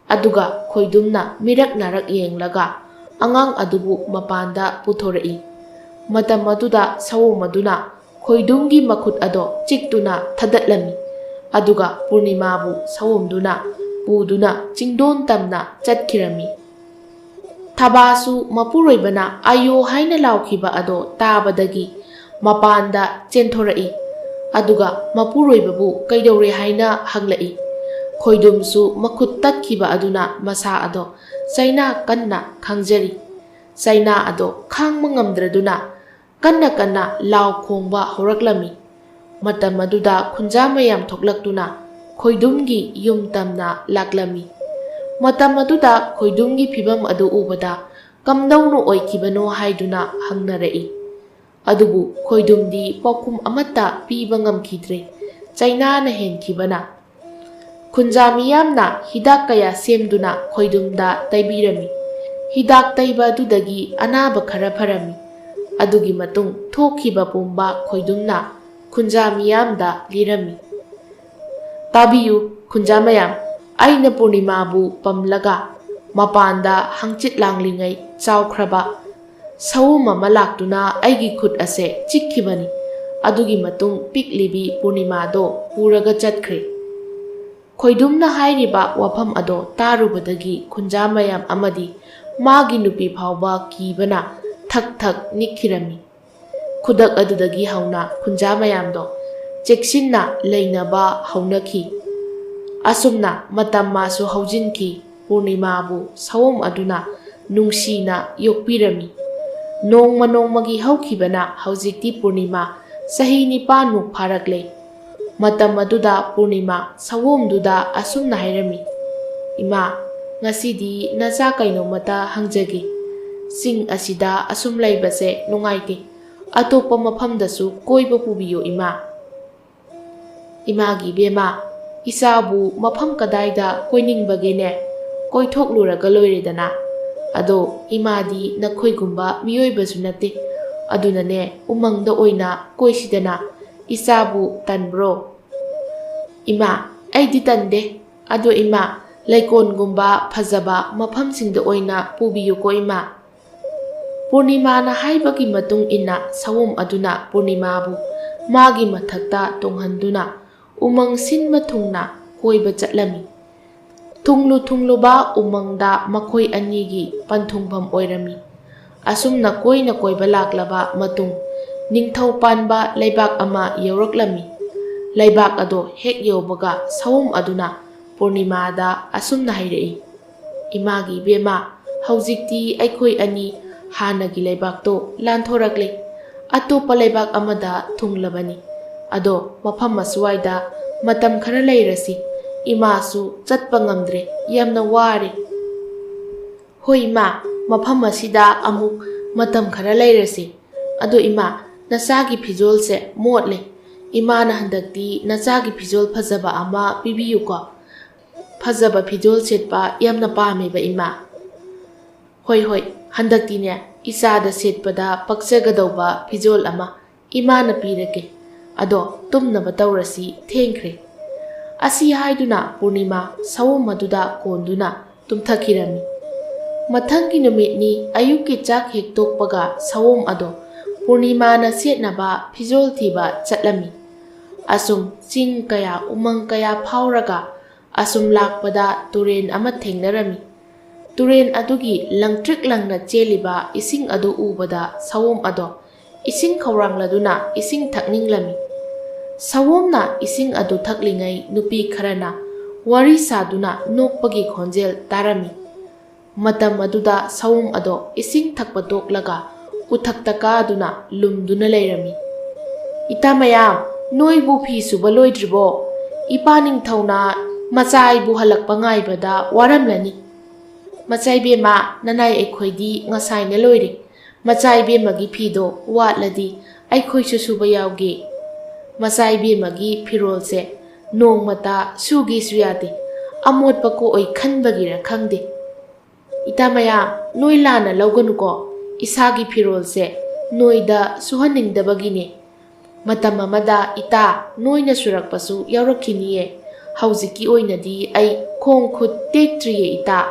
ꯑꯗꯨꯒ ꯈꯣꯏꯗꯨꯝꯅ ꯃꯤꯔꯛ ꯅꯥꯔꯛ ꯌꯦꯡꯂꯒ ꯑꯉꯥꯡ ꯑꯗꯨꯕꯨ ꯃꯄꯥꯟꯗ ꯄꯨꯊꯣꯔꯛꯏ꯫ ꯃꯇꯝ ꯑꯗꯨꯗ ꯁꯑꯣꯝ ꯑꯗꯨꯅ ꯈꯣꯏꯗꯨꯝꯒꯤ ꯃꯈꯨꯠ ꯑꯗꯣ ꯆꯤꯛꯇꯨꯅ ꯊꯗꯠꯂꯝꯃꯤ꯫ ꯑꯗꯨꯒ ꯄꯨꯔꯅꯤꯃꯥꯕꯨ ꯁꯑꯣꯝꯗꯨꯅ ꯄꯨꯗꯨꯅ ꯆꯤꯡꯗꯣꯟ ꯇꯝꯅ ꯆꯠꯈꯤꯔꯝꯃꯤ꯫ ꯊꯕꯥꯁꯨ ꯃꯄꯨꯔꯣꯏꯕꯅ ꯑꯌꯣ ꯍꯥꯏꯅ ꯂꯥꯎꯈꯤꯕ ꯑꯗꯣ ꯇꯥꯕꯗꯒꯤ ꯃꯄꯥꯟꯗ ꯆꯦꯟꯊꯣꯔꯛꯏ꯫ ꯑꯗꯨꯒ ꯃꯄꯨꯔꯣꯏꯕꯕꯨ ꯀꯩꯗꯧꯔꯦ ꯍꯥꯏꯅ ꯍꯪꯂꯛꯏ꯫ ꯈꯣꯏꯗꯨꯝꯁꯨ ꯃꯈꯨꯠ ꯇꯠꯈꯤꯕ ꯑꯗꯨꯅ ꯃꯁꯥ ꯑꯗꯣ ꯆꯩꯅꯥ ꯀꯟꯅ ꯈꯥꯡꯖꯔꯤ꯫ ꯆꯩꯅꯥ ꯑꯗꯣ ꯈꯥꯡꯕ ꯉꯝꯗ꯭ꯔꯗꯨꯅ ꯀꯟꯅ ꯀꯟꯅ ꯂꯥꯎ ꯈꯣꯡꯕ ꯍꯧꯔꯛꯂꯝꯃꯤ꯫ ꯃꯇꯝ ꯑꯗꯨꯗ ꯈꯨꯟꯖꯥ ꯃꯌꯥꯝ ꯊꯣꯛꯂꯛꯇꯨꯅ ꯈꯣꯏꯗꯨꯝꯒꯤ ꯌꯨꯝ ꯇꯝꯅ ꯂꯥꯛꯂꯝꯃꯤ꯫ ꯃꯇꯝ ꯑꯗꯨꯗ ꯈꯣꯏꯗꯨꯝꯒꯤ ꯐꯤꯚꯝ ꯑꯗꯨ ꯎꯕꯗ ꯀꯝꯗꯧꯅ ꯑꯣꯏꯈꯤꯕꯅꯣ ꯍꯥꯏꯗꯨꯅ ꯍꯪꯅꯔꯛꯏ꯫ ꯑꯗꯨꯕꯨ ꯈꯣꯏꯗꯨꯝꯗꯤ ꯄꯥꯎꯈꯨꯝ ꯑꯃꯠꯇ ꯄꯤꯕ ꯉꯝꯈꯤꯗ꯭ꯔꯦ, ꯆꯩꯅꯥꯅ ꯍꯦꯟꯈꯤꯕꯅ꯫ ꯈꯨꯟꯖꯥ ꯃꯤꯌꯥꯝꯅ ꯍꯤꯗꯥꯛ ꯀꯌꯥ ꯁꯦꯝꯗꯨꯅ ꯈꯣꯏꯗꯨꯝꯗ ꯇꯩꯕꯤꯔꯝꯃꯤ꯫ ꯍꯤꯗꯥꯛ ꯇꯩꯕ ꯑꯗꯨꯗꯒꯤ ꯑꯅꯥꯕ ꯈꯔ ꯐꯔꯝꯃꯤ꯫ ꯑꯗꯨꯒꯤ ꯃꯇꯨꯡ ꯊꯣꯛꯈꯤꯕ ꯄꯨꯝꯕ ꯈꯣꯏꯗꯨꯝꯅ ꯈꯨꯟꯖꯥ ꯃꯤꯌꯥꯝꯗ ꯂꯤꯔꯝꯃꯤ꯫ ꯇꯥꯕꯤꯌꯨ ꯈꯨꯟꯖꯥ ꯃꯌꯥꯝ, ꯑꯩꯅ ꯄꯨꯔꯅꯤꯃꯥꯕꯨ ꯄꯝꯂꯒ ꯃꯄꯥꯟꯗ ꯍꯪꯆꯤꯠ ꯂꯥꯡꯂꯤꯉꯩ ꯆꯥꯎꯈ꯭ꯔꯕ ꯁꯑꯣꯝ ꯑꯃ ꯂꯥꯛꯇꯨꯅ ꯑꯩꯒꯤ ꯈꯨꯠ ꯑꯁꯦ ꯆꯤꯛꯈꯤꯕꯅꯤ꯫ ꯑꯗꯨꯒꯤ ꯃꯇꯨꯡ ꯄꯤꯛꯂꯤꯕꯤ ꯄꯨꯔꯅꯤꯃꯥꯗꯣ ꯄꯨꯔꯒ ꯆꯠꯈ꯭ꯔꯦ꯫ ꯈꯣꯏꯗꯨꯝꯅ ꯍꯥꯏꯔꯤꯕ ꯋꯥꯐꯝ ꯑꯗꯣ ꯇꯥꯔꯨꯕꯗꯒꯤ ꯈꯨꯟꯖꯥ ꯃꯌꯥꯝ ꯑꯃꯗꯤ ꯃꯥꯒꯤ ꯅꯨꯄꯤ ꯐꯥꯎꯕ ꯀꯤꯕꯅ ꯊꯛ ꯊꯛ ꯅꯤꯛꯈꯤꯔꯝꯃꯤ꯫ ꯈꯨꯗꯛ ꯑꯗꯨꯗꯒꯤ ꯍꯧꯅ ꯈꯨꯟꯖꯥ ꯃꯌꯥꯝꯗꯣ ꯆꯦꯛꯁꯤꯟꯅ ꯂꯩꯅꯕ ꯍꯧꯅꯈꯤ꯫ ꯑꯁꯨꯝꯅ ꯃꯇꯝ ꯃꯥꯁꯨ ꯍꯧꯖꯤꯟꯈꯤ꯫ ꯄꯨꯔꯅꯤꯃꯥꯕꯨ ꯁꯑꯣꯝ ꯑꯗꯨꯅ ꯅꯨꯡꯁꯤꯅ ꯌꯣꯛꯄꯤꯔꯝꯃꯤ꯫ ꯅꯣꯡꯃ ꯅꯣꯡꯃꯒꯤ ꯍꯧꯈꯤꯕꯅ ꯍꯧꯖꯤꯛꯇꯤ ꯄꯨꯔꯅꯤꯃꯥ ꯆꯍꯤ 9 ꯐꯥꯔꯛꯂꯦ꯫ ꯃꯇꯝ ꯑꯗꯨꯗ ꯄꯨꯔꯅꯤꯃꯥ ꯁꯑꯣꯝꯗꯨꯗ ꯑꯁꯨꯝꯅ ꯍꯥꯏꯔꯝꯃꯤ, "ꯏꯃꯥ, ꯉꯁꯤꯗꯤ ꯅꯆꯥ ꯀꯩꯅꯣꯃꯇ ꯍꯪꯖꯒꯦ꯫ ꯆꯤꯡ ꯑꯁꯤꯗ ꯑꯁꯨꯝ ꯂꯩꯕꯁꯦ ꯅꯨꯡꯉꯥꯏꯇꯦ꯫ ꯑꯇꯣꯞꯄ ꯃꯐꯝꯗꯁꯨ ꯀꯣꯏꯕ ꯄꯨꯕꯤꯌꯨ ꯏꯃꯥ"꯫ "ꯏꯃꯥꯒꯤ ꯏꯕꯦꯝꯃ, ꯏꯆꯥꯕꯨ ꯃꯐꯝ ꯀꯗꯥꯏꯗ ꯀꯣꯏꯅꯤꯡꯕꯒꯦꯅꯦ? ꯀꯣꯏꯊꯣꯛꯂꯨꯔꯒ ꯂꯣꯏꯔꯦꯗꯅ꯫ ꯑꯗꯣ ꯏꯃꯥꯗꯤ ꯅꯈꯣꯏꯒꯨꯝꯕ ꯃꯤꯑꯣꯏꯕꯁꯨ ꯅꯠꯇꯦ꯫ ꯑꯗꯨꯅꯅꯦ ꯎꯃꯪꯗ ꯑꯣꯏꯅ ꯀꯣꯏꯁꯤꯗꯅ꯫ ꯏꯆꯥꯕꯨ ꯇꯟꯕ꯭ꯔꯣ"꯫ "ꯏꯃꯥ, ꯑꯩꯗꯤ ꯇꯟꯗꯦ꯫ ꯑꯗꯣ ꯏꯃꯥ, ꯂꯩꯀꯣꯜꯒꯨꯝꯕ ꯐꯖꯕ ꯃꯐꯝꯁꯤꯡꯗ ꯑꯣꯏꯅ ꯄꯨꯕꯤꯌꯨꯀꯣ ꯏꯃꯥ"꯫ ꯄꯨꯔꯅꯤꯃꯥꯅ ꯍꯥꯏꯕꯒꯤ ꯃꯇꯨꯡ ꯏꯟꯅ ꯁꯑꯣꯝ ꯑꯗꯨꯅ ꯄꯨꯔꯅꯤꯃꯥꯕꯨ ꯃꯥꯒꯤ ꯃꯊꯛꯇ ꯇꯣꯡꯍꯟꯗꯨꯅ ꯎꯃꯪ ꯁꯤꯟꯕ ꯊꯨꯡꯅ ꯀꯣꯏꯕ ꯆꯠꯂꯝꯃꯤ꯫ ꯊꯨꯡꯂꯨꯕ ꯎꯃꯪꯗ ꯃꯈꯣꯏ ꯑꯅꯤꯒꯤ ꯄꯟꯊꯨꯡꯐꯝ ꯑꯣꯏꯔꯝꯃꯤ꯫ ꯑꯁꯨꯝꯅ ꯀꯣꯏꯅ ꯀꯣꯏꯕ ꯂꯥꯛꯂꯕ ꯃꯇꯨꯡ ꯅꯤꯡꯊꯧ ꯄꯥꯟꯕ ꯂꯩꯕꯥꯛ ꯑꯃ ꯌꯧꯔꯛꯂꯝꯃꯤ꯫ ꯂꯩꯕꯥꯛ ꯑꯗꯣ ꯍꯦꯛ ꯌꯧꯕꯒ ꯁꯑꯣꯝ ꯑꯗꯨꯅ ꯄꯨꯔꯅꯤꯃꯥꯗ ꯑꯁꯨꯝꯅ ꯍꯥꯏꯔꯛꯏ, "ꯏꯃꯥꯒꯤ ꯏꯕꯦꯝꯃ, ꯍꯧꯖꯤꯛꯇꯤ ꯑꯩꯈꯣꯏ ꯑꯅꯤ ꯍꯥꯟꯅꯒꯤ ꯂꯩꯕꯥꯛꯇꯣ ꯂꯥꯟꯊꯣꯔꯛꯂꯦ, ꯑꯇꯣꯞꯄ ꯂꯩꯕꯥꯛ ꯑꯃꯗ ꯊꯨꯡꯂꯕꯅꯤ꯫ ꯑꯗꯣ ꯃꯐꯝ ꯑꯁ꯭ꯋꯥꯏꯗ ꯃꯇꯝ ꯈꯔ ꯂꯩꯔꯁꯤ꯫ ꯏꯃꯥꯁꯨ ꯆꯠꯄ ꯉꯝꯗ꯭ꯔꯦ, ꯌꯥꯝꯅ ꯋꯥꯔꯦ"꯫ "ꯍꯣꯏ ꯏꯃꯥ, ꯃꯐꯝ ꯑꯁꯤꯗ ꯑꯃꯨꯛ ꯃꯇꯝ ꯈꯔ ꯂꯩꯔꯁꯤ꯫ ꯑꯗꯣ ꯏꯃꯥ, ꯅꯆꯥꯒꯤ ꯐꯤꯖꯣꯜꯁꯦ ꯃꯣꯠꯂꯦ꯫ ꯏꯃꯥꯅ ꯍꯟꯗꯛꯇꯤ ꯅꯆꯥꯒꯤ ꯐꯤꯖꯣꯜ ꯐꯖꯕ ꯑꯃ ꯄꯤꯕꯤꯌꯨꯀꯣ꯫ ꯐꯖꯕ ꯐꯤꯖꯣꯜ ꯁꯦꯠꯄ ꯌꯥꯝꯅ ꯄꯥꯝꯃꯦꯕ ꯏꯃꯥ"꯫ "ꯍꯣꯏ, ꯍꯟꯗꯛꯇꯤꯅꯦ ꯏꯆꯥꯗ ꯁꯦꯠꯄꯗ ꯄꯛꯆꯒꯗꯧꯕ ꯐꯤꯖꯣꯜ ꯑꯃ ꯏꯃꯥꯅ ꯄꯤꯔꯒꯦ꯫ ꯑꯗꯣ ꯇꯨꯝꯅꯕ ꯇꯧꯔꯁꯤ, ꯊꯦꯡꯈ꯭ꯔꯦ"꯫ ꯑꯁꯤ ꯍꯥꯏꯗꯨꯅ ꯄꯨꯔꯅꯤꯃꯥ ꯁꯑꯣꯝ ꯑꯗꯨꯗ ꯀꯣꯟꯗꯨꯅ ꯇꯨꯝꯊꯈꯤꯔꯝꯃꯤ꯫ ꯃꯊꯪꯒꯤ ꯅꯨꯃꯤꯠꯅꯤ ꯑꯌꯨꯛꯀꯤ ꯆꯥꯛ ꯍꯦꯛ ꯇꯣꯛꯄꯒ ꯁꯑꯣꯝ ꯑꯗꯣ ꯄꯨꯔꯅꯤꯃꯥꯅ ꯁꯦꯠꯅꯕ ꯐꯤꯖꯣꯜ ꯊꯤꯕ ꯆꯠꯂꯝꯃꯤ꯫ ꯑꯁꯨꯝ ꯆꯤꯡ ꯀꯌꯥ ꯎꯃꯪ ꯀꯌꯥ ꯐꯥꯎꯔꯒ ꯑꯁꯨꯝ ꯂꯥꯛꯄꯗ ꯇꯨꯔꯦꯟ ꯑꯃ ꯊꯦꯡꯅꯔꯝꯃꯤ꯫ ꯇꯨꯔꯦꯟ ꯑꯗꯨꯒꯤ ꯂꯪꯇ꯭ꯔꯤꯛ ꯂꯪꯅ ꯆꯦꯜꯂꯤꯕ ꯏꯁꯤꯡ ꯑꯗꯨ ꯎꯕꯗ ꯁꯑꯣꯝ ꯑꯗꯣ ꯏꯁꯤꯡ ꯈꯧꯔꯥꯡꯂꯗꯨꯅ ꯏꯁꯤꯡ ꯊꯛꯅꯤꯡꯂꯝꯃꯤ꯫ ꯁꯑꯣꯝꯅ ꯏꯁꯤꯡ ꯑꯗꯨ ꯊꯛꯂꯤꯉꯩ ꯅꯨꯄꯤ ꯈꯔꯅ ꯋꯥꯔꯤ ꯁꯥꯗꯨꯅ ꯅꯣꯛꯄꯒꯤ ꯈꯣꯟꯖꯦꯜ ꯇꯥꯔꯝꯃꯤ꯫ ꯃꯇꯝ ꯑꯗꯨꯗ ꯁꯑꯣꯝ ꯑꯗꯣ ꯏꯁꯤꯡ ꯊꯛꯄ ꯇꯣꯛꯂꯒ ꯎꯊꯛꯇ ꯀꯥꯗꯨꯅ ꯂꯨꯝꯗꯨꯅ ꯂꯩꯔꯝꯃꯤ꯫ "ꯏꯇꯥ ꯃꯌꯥꯝ, ꯅꯣꯏꯕꯨ ꯐꯤ ꯁꯨꯕ ꯂꯣꯏꯗ꯭ꯔꯤꯕꯣ? ꯏꯄꯥ ꯅꯤꯡꯊꯧꯅ ꯃꯆꯥꯏꯕꯨ ꯍꯜꯂꯛꯄ ꯉꯥꯏꯕꯗ ꯋꯥꯔꯝꯂꯅꯤ꯫ ꯃꯆꯥꯏꯕꯦꯝꯃ, ꯅꯅꯥꯏ ꯑꯩꯈꯣꯏꯗꯤ ꯉꯁꯥꯏꯅ ꯂꯣꯏꯔꯦ꯫ ꯃꯆꯥꯏꯕꯦꯝꯃꯒꯤ ꯐꯤꯗꯣ ꯋꯥꯠꯂꯗꯤ ꯑꯩꯈꯣꯏꯁꯨ ꯁꯨꯕ ꯌꯥꯎꯒꯦ꯫ ꯃꯆꯥꯏꯕꯦꯝꯃꯒꯤ ꯐꯤꯔꯣꯜꯁꯦ ꯅꯣꯡꯃꯇ ꯁꯨꯒꯦꯁꯨ ꯌꯥꯗꯦ, ꯑꯃꯣꯠꯄ ꯀꯣꯛꯑꯣꯏ ꯈꯟꯕꯒꯤꯔ ꯈꯪꯗꯦ꯫ ꯏꯇꯥ ꯃꯌꯥꯝ, ꯅꯣꯏ ꯂꯥꯟꯅ ꯂꯧꯒꯅꯨꯀꯣ, ꯏꯁꯥꯒꯤ ꯐꯤꯔꯣꯜꯁꯦ ꯅꯣꯏꯗ ꯁꯨꯍꯟꯅꯤꯡꯗꯕꯒꯤꯅꯦ꯫ ꯃꯇꯝ ꯑꯃꯗ ꯏꯇꯥ ꯅꯣꯏꯅ ꯁꯨꯔꯛꯄꯁꯨ ꯌꯥꯎꯔꯛꯈꯤꯅꯤꯌꯦ꯫ ꯍꯧꯖꯤꯛꯀꯤ ꯑꯣꯏꯅꯗꯤ ꯑꯩ ꯈꯣꯡ ꯈꯨꯠ ꯇꯦꯛꯇ꯭ꯔꯤꯌꯦ ꯏꯇꯥ"꯫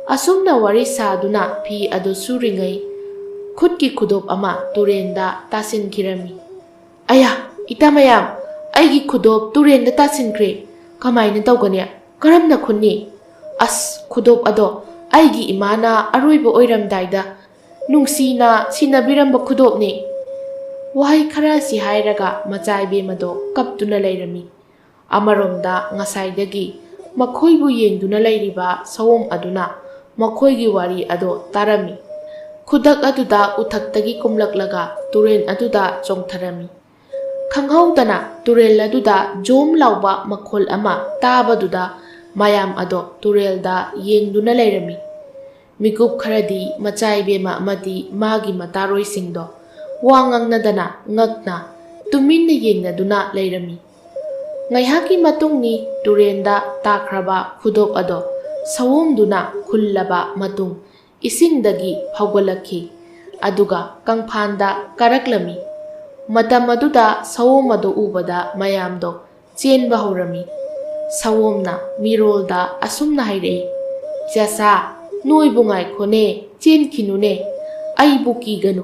ꯑꯁꯨꯝꯅ ꯋꯥꯔꯤ ꯁꯥꯗꯨꯅ ꯐꯤ ꯑꯗꯨ ꯁꯨꯔꯤꯉꯩ ꯈꯨꯠꯀꯤ ꯈꯨꯗꯣꯞ ꯑꯃ ꯇꯨꯔꯦꯟꯗ ꯇꯥꯁꯤꯟꯈꯤꯔꯝꯃꯤ꯫ "ꯑꯌꯥ, ꯏꯇꯥ ꯃꯌꯥꯝ, ꯑꯩꯒꯤ ꯈꯨꯗꯣꯞ ꯇꯨꯔꯦꯟꯗ ꯇꯥꯁꯤꯟꯈ꯭ꯔꯦ꯫ ꯀꯃꯥꯏꯅ ꯇꯧꯒꯅꯤ? ꯀꯔꯝꯅ ꯈꯨꯟꯅꯤ? ꯑꯁ, ꯈꯨꯗꯣꯞ ꯑꯗꯣ ꯑꯩꯒꯤ ꯏꯃꯥꯅ ꯑꯔꯣꯏꯕ ꯑꯣꯏꯔꯝꯗꯥꯏꯗ ꯅꯨꯡꯁꯤꯅ ꯁꯤꯟꯅꯕꯤꯔꯝꯕ ꯈꯨꯗꯣꯞꯅꯤ"꯫ ꯋꯥꯍꯩ ꯈꯔꯁꯤ ꯍꯥꯏꯔꯒ ꯃꯆꯥꯏꯕꯦꯝꯃꯗꯣ ꯀꯞꯇꯨꯅ ꯂꯩꯔꯝꯃꯤ꯫ ꯑꯃꯔꯣꯝꯗ ꯉꯁꯥꯏꯗꯒꯤ ꯃꯈꯣꯏꯕꯨ ꯌꯦꯡꯗꯨꯅ ꯂꯩꯔꯤꯕ ꯁꯑꯣꯝ ꯑꯗꯨꯅ ꯃꯈꯣꯏꯒꯤ ꯋꯥꯔꯤ ꯑꯗꯣ ꯇꯥꯔꯝꯃꯤ꯫ ꯈꯨꯗꯛ ꯑꯗꯨꯗ ꯎꯊꯛꯇꯒꯤ ꯀꯨꯝꯂꯛꯂꯒ ꯇꯨꯔꯦꯜ ꯑꯗꯨꯗ ꯆꯣꯡꯊꯔꯝꯃꯤ꯫ ꯈꯪꯍꯧꯗꯅ ꯇꯨꯔꯦꯜ ꯑꯗꯨꯗ ꯖꯣꯝ ꯂꯥꯎꯕ ꯃꯈꯣꯜ ꯑꯃ ꯇꯥꯕꯗꯨꯗ ꯃꯌꯥꯝ ꯑꯗꯣ ꯇꯨꯔꯦꯜꯗ ꯌꯦꯡꯗꯨꯅ ꯂꯩꯔꯝꯃꯤ꯫ ꯃꯤꯀꯨꯞ ꯈꯔꯗꯤ ꯃꯆꯥꯏꯕꯦꯝꯃ ꯑꯃꯗꯤ ꯃꯥꯒꯤ ꯃꯇꯥꯔꯣꯏꯁꯤꯡꯗꯣ ꯋꯥ ꯉꯥꯡꯅꯗꯅ ꯉꯛꯅ ꯇꯨꯃꯤꯟꯅ ꯌꯦꯡꯅꯗꯨꯅ ꯂꯩꯔꯝꯃꯤ꯫ ꯉꯥꯏꯍꯥꯛꯀꯤ ꯃꯇꯨꯡꯅꯤ ꯇꯨꯔꯦꯟꯗ ꯇꯥꯈ꯭ꯔꯕ ꯈꯨꯗꯣꯞ ꯑꯗꯣ ꯁꯑꯣꯝꯗꯨꯅ ꯈꯨꯜꯂꯕ ꯃꯇꯨꯡ ꯏꯁꯤꯡꯗꯒꯤ ꯐꯥꯎꯒꯠꯂꯛꯈꯤ, ꯑꯗꯨꯒ ꯀꯪꯐꯥꯟꯗ ꯀꯥꯔꯛꯂꯝꯃꯤ꯫ ꯃꯇꯝ ꯑꯗꯨꯗ ꯁꯑꯣꯝ ꯑꯗꯨ ꯎꯕꯗ ꯃꯌꯥꯝꯗꯣ ꯆꯦꯟꯕ ꯍꯧꯔꯝꯃꯤ꯫ ꯁꯑꯣꯝꯅ ꯃꯤꯔꯣꯜꯗ ꯑꯁꯨꯝꯅ ꯍꯥꯏꯔꯛꯏ, "ꯏꯆꯥꯁꯥ, ꯅꯣꯏꯕꯨ ꯉꯥꯏꯈꯣꯅꯦ, ꯆꯦꯟꯈꯤꯅꯨꯅꯦ꯫ ꯑꯩꯕꯨ ꯀꯤꯒꯅꯨ,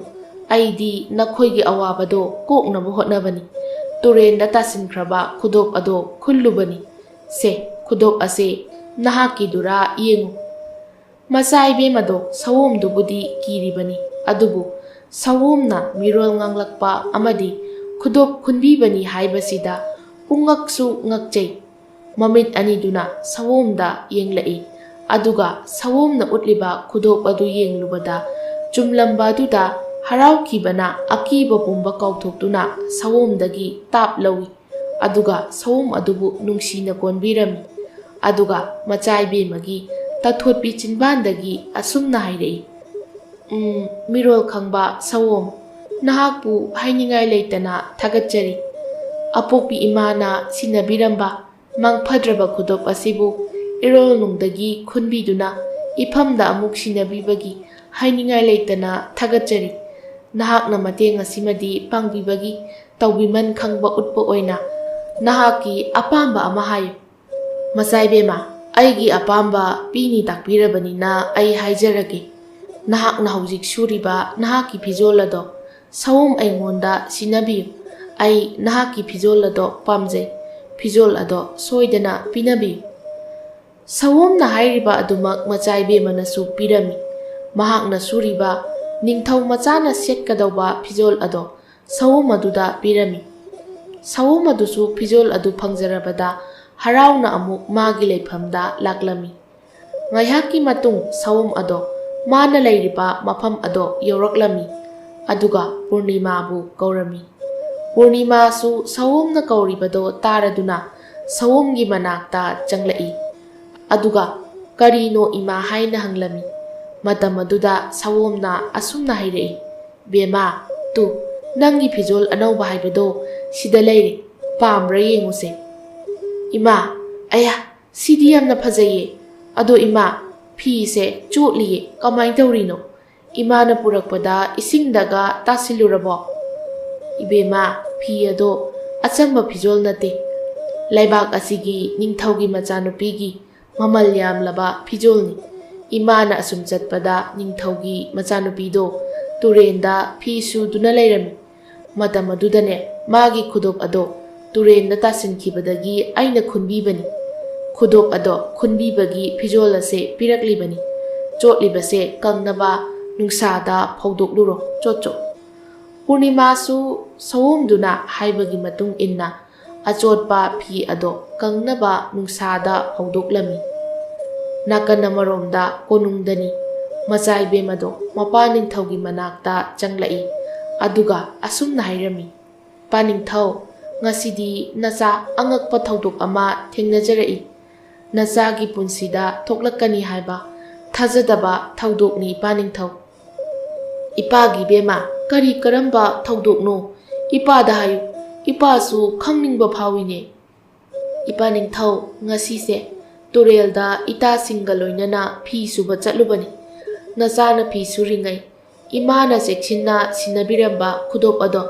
ꯑꯩꯗꯤ ꯅꯈꯣꯏꯒꯤ ꯑꯋꯥꯕꯗꯣ ꯀꯣꯛꯅꯕ ꯍꯣꯠꯅꯕꯅꯤ꯫ ꯇꯨꯔꯦꯟꯗ ꯇꯥꯁꯤꯟꯈ꯭ꯔꯕ ꯈꯨꯗꯣꯞ ꯑꯗꯣ ꯈꯨꯜꯂꯨꯕꯅꯤ꯫ ꯁꯦ, ꯈꯨꯗꯣꯞ ꯑꯁꯦ ꯅꯍꯥꯛꯀꯤꯗꯨꯔꯥ ꯌꯦꯡꯉꯨ"꯫ ꯃꯆꯥꯏꯕꯦꯝꯃꯗꯣ ꯁꯑꯣꯝꯗꯨꯕꯨꯗꯤ ꯀꯤꯔꯤꯕꯅꯤ, ꯑꯗꯨꯕꯨ ꯁꯑꯣꯝꯅ ꯃꯤꯔꯣꯜ ꯉꯥꯡꯂꯛꯄ ꯑꯃꯗꯤ ꯈꯨꯗꯣꯞ ꯈꯨꯟꯕꯤꯕꯅꯤ ꯍꯥꯏꯕꯁꯤꯗ ꯄꯨꯡꯉꯛꯁꯨ ꯉꯛꯆꯩ꯫ ꯃꯃꯤꯠ ꯑꯅꯤꯗꯨꯅ ꯁꯑꯣꯝꯗ ꯌꯦꯡꯂꯛꯏ, ꯑꯗꯨꯒ ꯁꯑꯣꯝꯅ ꯎꯠꯂꯤꯕ ꯈꯨꯗꯣꯞ ꯑꯗꯨ ꯌꯦꯡꯂꯨꯕꯗ ꯆꯨꯝꯂꯝꯕ ꯑꯗꯨꯗ ꯍꯔꯥꯎꯈꯤꯕꯅ ꯑꯀꯤꯕ ꯄꯨꯝꯕ ꯀꯥꯎꯊꯣꯛꯇꯨꯅ ꯁꯑꯣꯝꯗꯒꯤ ꯇꯥꯞ ꯂꯧꯏ, ꯑꯗꯨꯒ ꯁꯑꯣꯝ ꯑꯗꯨꯕꯨ ꯅꯨꯡꯁꯤꯅ ꯀꯣꯟꯕꯤꯔꯝꯃꯤ꯫ ꯑꯗꯨꯒ ꯃꯆꯥꯏꯕꯦꯝꯃꯒꯤ ꯇꯊꯣꯠꯄꯤ ꯆꯤꯟꯕꯥꯟꯗꯒꯤ ꯑꯁꯨꯝꯅ ꯍꯥꯏꯔꯛꯏ, "ꯃꯤꯔꯣꯜ ꯈꯪꯕ ꯁꯑꯣꯝ, ꯅꯍꯥꯛꯄꯨ ꯍꯥꯏꯅꯤꯡꯉꯥꯏ ꯂꯩꯇꯅ ꯊꯥꯒꯠꯆꯔꯤ꯫ ꯑꯄꯣꯛꯄꯤ ꯏꯃꯥꯅ ꯁꯤꯟꯅꯕꯤꯔꯝꯕ ꯃꯪꯐꯗ꯭ꯔꯕ ꯈꯨꯗꯣꯞ ꯑꯁꯤꯕꯨ ꯏꯔꯣꯜꯅꯨꯡꯗꯒꯤ ꯈꯨꯟꯕꯤꯗꯨꯅ ꯏꯐꯝꯗ ꯑꯃꯨꯛ ꯁꯤꯟꯅꯕꯤꯕꯒꯤ ꯍꯥꯏꯅꯤꯡꯉꯥই ꯂꯩꯇꯅ ꯊꯥꯒꯠꯆꯔꯤ꯫ ꯅꯍꯥꯛꯅ ꯃꯇꯦꯡ ꯑꯁꯤꯃꯗꯤ ꯄꯥꯡꯕꯤꯕꯒꯤ ꯇꯧꯕꯤꯃꯟ ꯈꯪꯕ ꯎꯠꯄ ꯑꯣꯏꯅ ꯅꯍꯥꯛꯀꯤ ꯑꯄꯥꯝꯕ ꯑꯃ ꯍꯥꯏꯌꯨ"꯫ "ꯃꯆꯥꯏꯕꯦꯝꯃ, ꯑꯩꯒꯤ ꯑꯄꯥꯝꯕ ꯄꯤꯅꯤ ꯇꯥꯛꯄꯤꯔꯕꯅꯤꯅ ꯑꯩ ꯍꯥꯏꯖꯔꯒꯦ꯫ ꯅꯍꯥꯛꯅ ꯍꯧꯖꯤꯛ ꯁꯨꯔꯤꯕ ꯅꯍꯥꯛꯀꯤ ꯐꯤꯖꯣꯜ ꯑꯗꯣ ꯁꯑꯣꯝ ꯑꯩꯉꯣꯟꯗ ꯁꯤꯟꯅꯕꯤꯌꯨ꯫ ꯑꯩ ꯅꯍꯥꯛꯀꯤ ꯐꯤꯖꯣꯜ ꯑꯗꯣ ꯄꯥꯝꯖꯩ꯫ ꯐꯤꯖꯣꯜ ꯑꯗꯣ ꯁꯣꯏꯗꯅ ꯄꯤꯅꯕꯤꯌꯨ"꯫ ꯁꯑꯣꯝꯅ ꯍꯥꯏꯔꯤꯕ ꯑꯗꯨꯃꯛ ꯃꯆꯥꯏꯕꯦꯝꯃꯅꯁꯨ ꯄꯤꯔꯝꯃꯤ꯫ ꯃꯍꯥꯛꯅ ꯁꯨꯔꯤꯕ ꯅꯤꯡꯊꯧ ꯃꯆꯥꯅ ꯁꯦꯠꯀꯗꯧꯕ ꯐꯤꯖꯣꯜ ꯑꯗꯣ ꯁꯑꯣꯝ ꯑꯗꯨꯗ ꯄꯤꯔꯝꯃꯤ꯫ ꯁꯑꯣꯝ ꯑꯗꯨꯁꯨ ꯐꯤꯖꯣꯜ ꯑꯗꯨ ꯐꯪꯖꯔꯕꯗ ꯍꯔꯥꯎꯅ ꯑꯃꯨꯛ ꯃꯥꯒꯤ ꯂꯩꯐꯝꯗ ꯂꯥꯛꯂꯝꯃꯤ꯫ ꯉꯥꯏꯍꯥꯛꯀꯤ ꯃꯇꯨꯡ ꯁꯑꯣꯝ ꯑꯗꯣ ꯃꯥꯅ ꯂꯩꯔꯤꯕ ꯃꯐꯝ ꯑꯗꯣ ꯌꯧꯔꯛꯂꯝꯃꯤ ꯑꯗꯨꯒ ꯄꯨꯔꯅꯤꯃꯥꯕꯨ ꯀꯧꯔꯝꯃꯤ꯫ ꯄꯨꯔꯅꯤꯃꯥꯁꯨ ꯁꯑꯣꯝꯅ ꯀꯧꯔꯤꯕꯗꯣ ꯇꯥꯔꯗꯨꯅ ꯁꯑꯣꯝꯒꯤ ꯃꯅꯥꯛꯇ ꯆꯪꯂꯛꯏ ꯑꯗꯨꯒ ꯀꯔꯤꯅꯣ ꯏꯃꯥ ꯍꯥꯏꯅ ꯍꯪꯂꯝꯃꯤ꯫ ꯃꯇꯝ ꯑꯗꯨꯗ ꯁꯑꯣꯝꯅ ꯑꯁꯨꯝꯅ ꯍꯥꯏꯔꯛꯏ, ꯕꯦꯝꯃ, ꯇꯨ ꯅꯪꯒꯤ ꯐꯤꯖꯣꯜ ꯑꯅꯧꯕ ꯍꯥꯏꯕꯗꯣ ꯁꯤꯗ ꯂꯩꯔꯦ, ꯄꯥꯝꯕ꯭ꯔꯥ ꯌꯦꯡꯉꯨꯁꯦ꯫ ꯏꯃꯥ, ꯑꯌꯥ, ꯁꯤꯗꯤ ꯌꯥꯝꯅ ꯐꯖꯩꯌꯦ꯫ ꯑꯗꯣ ꯏꯃꯥ, ꯐꯤꯁꯦ ꯆꯣꯠꯂꯤꯌꯦ, ꯀꯃꯥꯏꯅ ꯇꯧꯔꯤꯅꯣ? ꯏꯃꯥꯅ ꯄꯨꯔꯛꯄꯗ ꯏꯁꯤꯡꯗꯒ ꯇꯥꯁꯤꯜꯂꯨꯔꯕꯣ? ꯏꯕꯦꯝꯃ, ꯐꯤ ꯑꯗꯣ ꯑꯆꯝꯕ ꯐꯤꯖꯣꯜ ꯅꯠꯇꯦ, ꯂꯩꯕꯥꯛ ꯑꯁꯤꯒꯤ ꯅꯤꯡꯊꯧꯒꯤ ꯃꯆꯥꯅꯨꯄꯤꯒꯤ ꯃꯃꯜ ꯌꯥꯝꯂꯕ ꯐꯤꯖꯣꯜꯅꯤ꯫ ꯏꯃꯥꯅ ꯑꯁꯨꯝ ꯆꯠꯄꯗ ꯅꯤꯡꯊꯧꯒꯤ ꯃꯆꯥꯅꯨꯄꯤꯗꯣ ꯇꯨꯔꯦꯟꯗ ꯐꯤ ꯁꯨꯗꯨꯅ ꯂꯩꯔꯝꯃꯤ꯫ ꯃꯇꯝ ꯑꯗꯨꯗꯅꯦ ꯃꯥꯒꯤ ꯈꯨꯗꯣꯞ ꯑꯗꯣ ꯇꯨꯔꯦꯟꯗ ꯇꯥꯁꯤꯟꯈꯤꯕꯗꯒꯤ ꯑꯩꯅ ꯈꯨꯟꯕꯤꯕꯅꯤ꯫ ꯈꯨꯗꯣꯞ ꯑꯗꯣ ꯈꯨꯟꯕꯤꯕꯒꯤ ꯐꯤꯖꯣꯜ ꯑꯁꯦ ꯄꯤꯔꯛꯂꯤꯕꯅꯤ꯫ ꯆꯣꯠꯂꯤꯕꯁꯦ ꯀꯪꯅꯕ ꯅꯨꯡꯁꯥꯗ ꯐꯧꯗꯣꯛꯂꯨꯔꯣ, ꯆꯣꯠ꯫ ꯄꯨꯔꯅꯤꯃꯥꯁꯨ ꯁꯑꯣꯝꯗꯨꯅ ꯍꯥꯏꯕꯒꯤ ꯃꯇꯨꯡ ꯏꯟꯅ ꯑꯆꯣꯠꯄ ꯐꯤ ꯑꯗꯣ ꯀꯪꯅꯕ ꯅꯨꯡꯁꯥꯗ ꯐꯧꯗꯣꯛꯂꯝꯃꯤ꯫ ꯅꯥꯀꯟ ꯑꯃꯔꯣꯝꯗ ꯀꯣꯅꯨꯡꯗꯅꯤ ꯃꯆꯥꯏꯕꯦꯝ ꯑꯗꯣ ꯃꯄꯥꯅꯤꯡꯊꯧꯒꯤ ꯃꯅꯥꯛꯇ ꯆꯪꯂꯛꯏ ꯑꯗꯨꯒ ꯑꯁꯨꯝꯅ ꯍꯥꯏꯔꯝꯃꯤ, ꯄꯥꯅꯤꯡꯊꯧ, ꯉꯁꯤꯗꯤ ꯅꯆꯥ ꯑꯉꯛꯄ ꯊꯧꯗꯣꯛ ꯑꯃ ꯊꯦꯡꯅꯖꯔꯛꯏ꯫ ꯅꯆꯥꯒꯤ ꯄꯨꯟꯁꯤꯗ ꯊꯣꯛꯂꯛꯀꯅꯤ ꯍꯥꯏꯕ ꯊꯥꯖꯗꯕ ꯊꯧꯗꯣꯛꯅꯤ ꯄꯥꯅꯤꯡꯊꯧ꯫ ꯏꯄꯥꯒꯤ ꯏꯕꯦꯝꯃ, ꯀꯔꯝꯕ ꯊꯧꯗꯣꯛꯅꯣ? ꯏꯄꯥꯗ ꯍꯥꯏꯌꯨ, ꯏꯄꯥꯁꯨ ꯈꯪꯅꯤꯡꯕ ꯐꯥꯎꯏꯅꯦ꯫ ꯏꯄꯥꯅꯤꯡꯊꯧ, ꯉꯁꯤꯁꯦ ꯇꯨꯔꯦꯜꯗ ꯏꯇꯥꯁꯤꯡꯒ ꯂꯣꯏꯅꯅ ꯐꯤ ꯁꯨꯕ ꯆꯠꯂꯨꯕꯅꯤ꯫ ꯅꯆꯥꯅ ꯐꯤ ꯁꯨꯔꯤꯉꯩ ꯏꯃꯥꯅ ꯆꯦꯛꯁꯤꯟꯅ ꯁꯤꯟꯅꯕꯤꯔꯝꯕ ꯈꯨꯗꯣꯞ ꯑꯗꯣ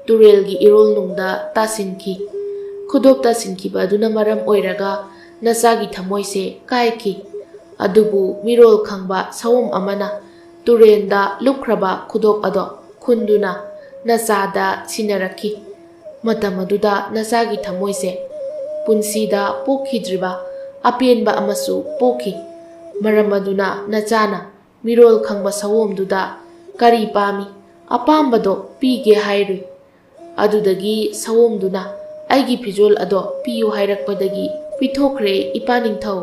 ꯇꯨꯔꯦꯜꯒꯤ ꯏꯔꯣꯜꯅꯨꯡꯗ ꯇꯥꯁꯤꯟꯈꯤ꯫ ꯈꯨꯗꯣꯞ ꯇꯥꯁꯤꯟꯈꯤꯕ ꯑꯗꯨꯅ ꯃꯔꯝ ꯑꯣꯏꯔꯒ ꯅꯆꯥꯒꯤ ꯊꯃꯣꯏꯁꯦ ꯀꯥꯏꯈꯤ꯫ ꯑꯗꯨꯕꯨ ꯃꯤꯔꯣꯜ ꯈꯪꯕ ꯁꯑꯣꯝ ꯑꯃꯅ ꯇꯨꯔꯦꯟꯗ ꯂꯨꯞꯈ꯭ꯔꯕ ꯈꯨꯗꯣꯞ ꯑꯗꯣ ꯈꯨꯟꯗꯨꯅ ꯅꯆꯥꯗ ꯁꯤꯟꯅꯔꯛꯈꯤ꯫ ꯃꯇꯝ ꯑꯗꯨꯗ ꯅꯆꯥꯒꯤ ꯊꯃꯣꯏꯁꯦ ꯄꯨꯟꯁꯤꯗ ꯄꯣꯛꯈꯤꯗ꯭ꯔꯤꯕ ꯑꯄꯦꯟꯕ ꯑꯃꯁꯨ ꯄꯣꯛꯈꯤ꯫ ꯃꯔꯝ ꯑꯗꯨꯅ ꯅꯆꯥꯅ ꯃꯤꯔꯣꯜ ꯈꯪꯕ ꯁꯑꯣꯝꯗꯨꯗ ꯀꯔꯤ ꯄꯥꯝꯃꯤ, ꯑꯄꯥꯝꯕꯗꯣ ꯄꯤꯒꯦ ꯍꯥꯏꯔꯨꯏ꯫ ꯑꯗꯨꯗꯒꯤ ꯁꯑꯣꯝꯗꯨꯅ ꯑꯩꯒꯤ ꯐꯤꯖꯣꯜ ꯑꯗꯣ ꯄꯤꯌꯨ ꯍꯥꯏꯔꯛꯄꯗꯒꯤ ꯄꯤꯊꯣꯛꯈ꯭ꯔꯦ ꯏꯄꯥꯅꯤꯡꯊꯧ꯫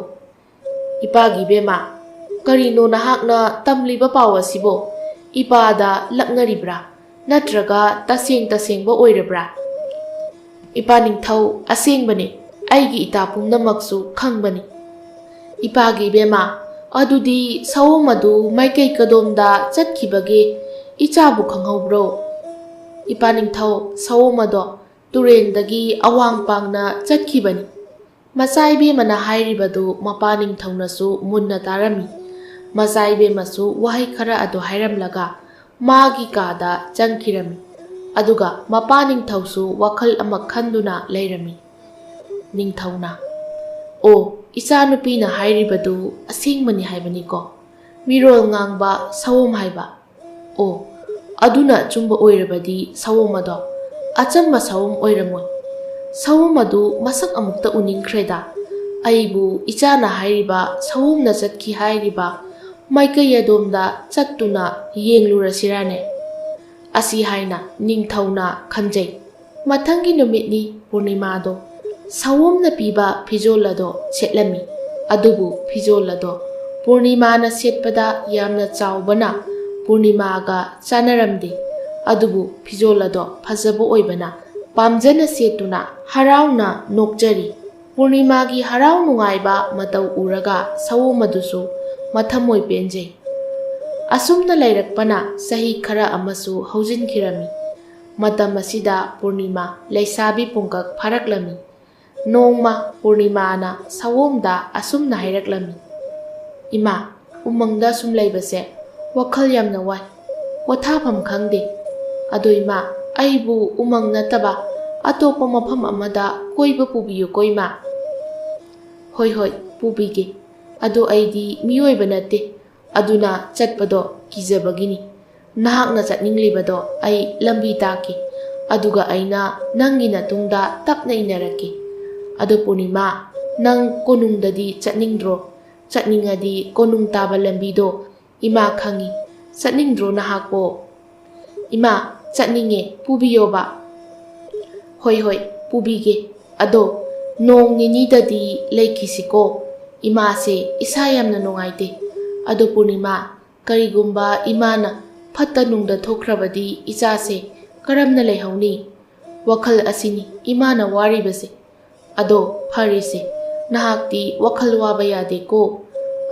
ꯏꯄꯥꯒꯤ ꯏꯕꯦꯝꯃ, ꯀꯔꯤꯅꯣ ꯅꯍꯥꯛꯅ ꯇꯝꯂꯤꯕ ꯄꯥꯎ ꯑꯁꯤꯕꯣ? ꯏꯄꯥꯗ ꯂꯛꯅꯔꯤꯕ꯭ꯔꯥ? ꯅꯠꯇ꯭ꯔꯒ ꯇꯁꯦꯡꯕ ꯑꯣꯏꯔꯕ꯭ꯔꯥ? ꯏꯄꯥꯅꯤꯡꯊꯧ, ꯑꯁꯦꯡꯕꯅꯦ, ꯑꯩꯒꯤ ꯏꯇꯥ ꯄꯨꯝꯅꯃꯛꯁꯨ ꯈꯪꯕꯅꯤ꯫ ꯏꯄꯥꯒꯤ ꯏꯕꯦꯝꯃ, ꯑꯗꯨꯗꯤ ꯁꯑꯣꯝ ꯑꯗꯨ ꯃꯥꯏꯀꯩ ꯀꯗꯣꯝꯗ ꯆꯠꯈꯤꯕꯒꯦ ꯏꯆꯥꯕꯨ ꯈꯪꯍꯧꯕ꯭ꯔꯣ? ꯏꯄꯥꯅꯤꯡꯊꯧ, ꯁꯑꯣꯝ ꯑꯗꯣ ꯇꯨꯔꯦꯟꯗꯒꯤ ꯑꯋꯥꯡ ꯄꯥꯡꯅ ꯆꯠꯈꯤꯕꯅꯤ꯫ ꯃꯆꯥꯏꯕꯦꯝꯃꯅ ꯍꯥꯏꯔꯤꯕꯗꯨ ꯃꯄꯥꯅꯤꯡꯊꯧꯅꯁꯨ ꯃꯨꯟꯅ ꯇꯥꯔꯝꯃꯤ꯫ ꯃꯆꯥꯏꯕꯦꯝꯃꯁꯨ ꯋꯥꯍꯩ ꯈꯔ ꯑꯗꯨ ꯍꯥꯏꯔꯝꯂꯒ ꯃꯥꯒꯤ ꯀꯥꯗ ꯆꯪꯈꯤꯔꯝꯃꯤ ꯑꯗꯨꯒ ꯃꯄꯥꯅꯤꯡꯊꯧꯁꯨ ꯋꯥꯈꯜ ꯑꯃ ꯈꯟꯗꯨꯅ ꯂꯩꯔꯝꯃꯤ꯫ ꯅꯤꯡꯊꯧꯅ, ꯑꯣ, ꯏꯆꯥꯅꯨꯄꯤꯅ ꯍꯥꯏꯔꯤꯕꯗꯨ ꯑꯁꯦꯡꯕꯅꯤ ꯍꯥꯏꯕꯅꯤꯀꯣ? ꯃꯤꯔꯣꯜ ꯉꯥꯡꯕ ꯁꯑꯣꯝ ꯍꯥꯏꯕ? ꯑꯣ, ꯑꯗꯨꯅ ꯑꯆꯨꯝꯕ ꯑꯣꯏꯔꯕꯗꯤ ꯁꯑꯣꯝ ꯑꯗꯣ ꯑꯆꯝꯕ ꯁꯑꯣꯝ ꯑꯣꯏꯔꯝꯃꯣꯏ꯫ ꯁꯑꯣꯝ ꯑꯗꯨ ꯃꯁꯛ ꯑꯃꯨꯛꯇ ꯎꯅꯤꯡꯈ꯭ꯔꯦꯗ꯫ ꯑꯩꯕꯨ ꯏꯆꯥꯅ ꯍꯥꯏꯔꯤꯕ ꯁꯑꯣꯝꯅ ꯆꯠꯈꯤ ꯍꯥꯏꯔꯤꯕ ꯃꯥꯏꯀꯩ ꯑꯗꯣꯝꯗ ꯆꯠꯇꯨꯅ ꯌꯦꯡꯂꯨꯔꯁꯤꯔꯥꯅꯦ? ꯑꯁꯤ ꯍꯥꯏꯅ ꯅꯤꯡꯊꯧꯅ ꯈꯟꯖꯩ꯫ ꯃꯊꯪꯒꯤ ꯅꯨꯃꯤꯠꯅꯤ ꯄꯨꯔꯅꯤꯃꯥꯗꯣ ꯁꯑꯣꯝꯅ ꯄꯤꯕ ꯐꯤꯖꯣꯜ ꯑꯗꯣ ꯁꯦꯠꯂꯝꯃꯤ꯫ ꯑꯗꯨꯕꯨ ꯐꯤꯖꯣꯜ ꯑꯗꯣ ꯄꯨꯔꯅꯤꯃꯥꯅ ꯁꯦꯠꯄꯗ ꯌꯥꯝꯅ ꯆꯥꯎꯕꯅ ꯄꯨꯔꯅꯤꯃꯥꯒ ꯆꯥꯅꯔꯝꯗꯦ꯫ ꯑꯗꯨꯕꯨ ꯐꯤꯖꯣꯜ ꯑꯗꯣ ꯐꯖꯕ ꯑꯣꯏꯕꯅ ꯄꯥꯝꯖꯅ ꯁꯦꯠꯇꯨꯅ ꯍꯔꯥꯎꯅ ꯅꯣꯛꯆꯔꯤ꯫ ꯄꯨꯔꯅꯤꯃꯥꯒꯤ ꯍꯔꯥꯎ ꯅꯨꯡꯉꯥꯏꯕ ꯃꯇꯧ ꯎꯔꯒ ꯁꯑꯣꯝ ꯑꯗꯨꯁꯨ ꯃꯊꯃꯣꯏ ꯄꯦꯟꯖꯩ꯫ ꯑꯁꯨꯝꯅ ꯂꯩꯔꯛꯄꯅ ꯆꯍꯤ ꯈꯔ ꯑꯃꯁꯨ ꯍꯧꯖꯤꯟꯈꯤꯔꯝꯃꯤ꯫ ꯃꯇꯝ ꯑꯁꯤꯗ ꯄꯨꯔꯅꯤꯃꯥ ꯂꯩꯁꯥꯕꯤ ꯄꯨꯡꯀꯛ ꯐꯥꯔꯛꯂꯝꯃꯤ꯫ ꯅꯣꯡꯃ ꯄꯨꯔꯅꯤꯃꯥꯅ ꯁꯑꯣꯝꯗ ꯑꯁꯨꯝꯅ ꯍꯥꯏꯔꯛꯂꯝꯃꯤ, ꯏꯃꯥ, ꯎꯃꯪꯗ ꯁꯨꯝ ꯂꯩꯕꯁꯦ ꯋꯥꯈꯜ ꯌꯥꯝꯅ ꯋꯥꯏ, ꯄꯣꯊꯥꯐꯝ ꯈꯪꯗꯦ꯫ ꯑꯗꯣ ꯏꯃꯥ, ꯑꯩꯕꯨ ꯎꯃꯪ ꯅꯠꯇꯕ ꯑꯇꯣꯞꯄ ꯃꯐꯝ ꯑꯃꯗ ꯀꯣꯏꯕ ꯄꯨꯕꯤꯌꯨꯀꯣ ꯏꯃꯥ꯫ ꯍꯣꯏ, ꯄꯨꯕꯤꯒꯦ꯫ ꯑꯗꯣ ꯑꯩꯗꯤ ꯃꯤꯑꯣꯏꯕ ꯅꯠꯇꯦ, ꯑꯗꯨꯅ ꯆꯠꯄꯗꯣ ꯀꯤꯖꯕꯒꯤꯅꯤ꯫ ꯅꯍꯥꯛꯅ ꯆꯠꯅꯤꯡꯂꯤꯕꯗꯣ ꯑꯩ ꯂꯝꯕꯤ ꯇꯥꯛꯀꯦ, ꯑꯗꯨꯒ ꯑꯩꯅ ꯅꯪꯒꯤ ꯅꯇꯨꯡꯗ ꯇꯞꯅ ꯏꯟꯅꯔꯛꯀꯦ꯫ ꯑꯗꯣ ꯄꯨꯔꯅꯤꯃꯥ, Nang konungdadi chatningdro, chatningadi konung taba lambido, ima khangi, chatningdro nahakpo. Ima, chatninge, pubiyo ba? Hoi hoi, pubige. Ado, nong ninidadi laikisiko, ima se isa yamna nongaite. Ado Purnima, karigumba imana fatta nungda thokrabadi icha se karamna lehauni. Wakhal asini imana waribase. Ado pharise, nahakti wakhal waba yade ko.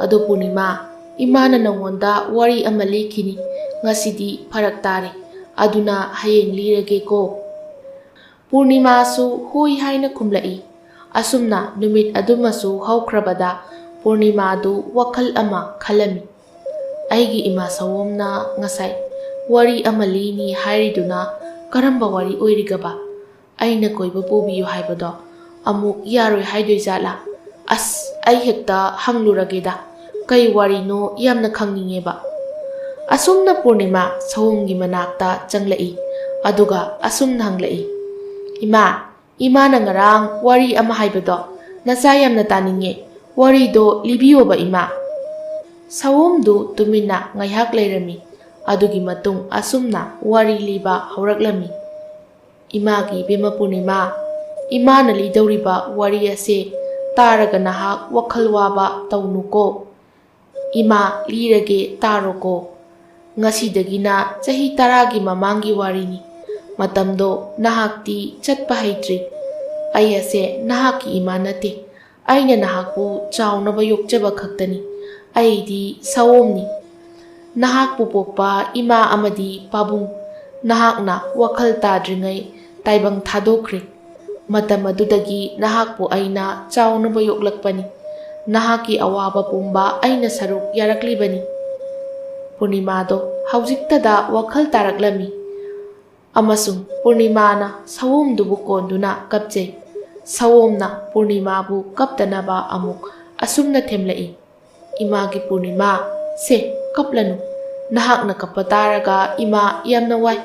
Ado Purnima, imana nangonda wari ama likhini, ngasidi pharak tare. Aduna hayeng lirage ko. Purnima su hui haina kumlai. Asumna numit adumasu haukrabada Purnima du wakhal ama khalami. Aigi ima sawomna ngasai wari ama lini hairiduna karamba wari oirigaba. Aina koiba pubiyo haibado amuk yaroi haidoi jala. Ai hekta hanglurageda. Kai wari no yamna khangingeba. Asumna Purnima sawomgi manakta changlai. Aduga asumna hanglai. Ima na ngarang wari ama haibado nasa yamna taninge. Wari do libiyo ba ima? Sawomdu tumina ngayhak lairami. Adugi matung asumna wari liba hauраklami. Imagi bema Purnima, ima na lidawriba wari ase taraga nahak wakhal waba taunuko. Ima lirage taroko. Ngasidagina chahi 10 mamangi warini. Matamdo nahakti chatpa haitri. Ai ase nahaki ima nate. Aina nahakpu chaunaba yokjaba khaktani. Aidi sawomni. Nahakpu pokpa ima amadi pabung. Nahakna wakhal tadringai taibang thadokre. Matam adudagi nahakpu aina chaunaba yoklakpani. Nahaki awaba pumba aina saruk yaraklibani. Purnimado haujiktada wakhal taraklami. Amasung Purnimana sawomdubu konduna kapjai. Sawomna Purnimabu kaptanaba amuk asumna themlai. Imagi Purnima, se kaplanu. Nahakna kapataraga ima yamna wai.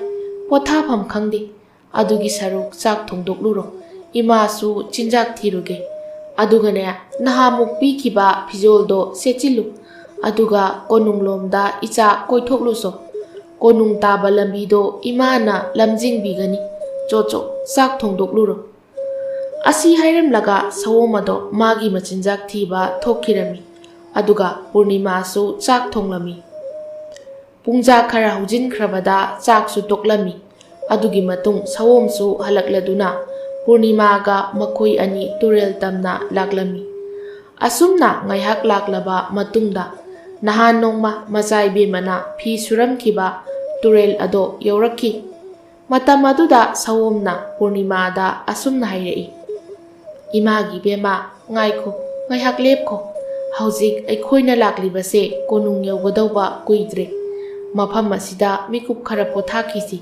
Pothafam khangdi. Adugi saruk chak thongdokluro. Ima su chinjak thiruge. Adugane nahamuk pikiba pijoldo sechilu. Aduga konunglomda icha koithokluso. Konung taba lambido imana lamjing bigani. Chocho chak thongdokluro. Asi hairamlaga sawomado magi machinjak thiba thokkirami. Aduga Purnima su chak thonglami. Pungja khara hujinkrabada chak su toklami. Adugi matung sawom su halakladuna Purnima ga makhoi ani turel tamna laklami. Asumna ngayhak laklaba matungda nahan nongma majai bemana phi suramkhiba turel ado yaurakhi. Matam aduda sawomna Purnima da asumna hairei. Imagi bema ngaikho ngayhak lepkho. Haujik aikhoina laklibase konung yaugadauba kuidre. Mafam asida mikup khara pothakisi.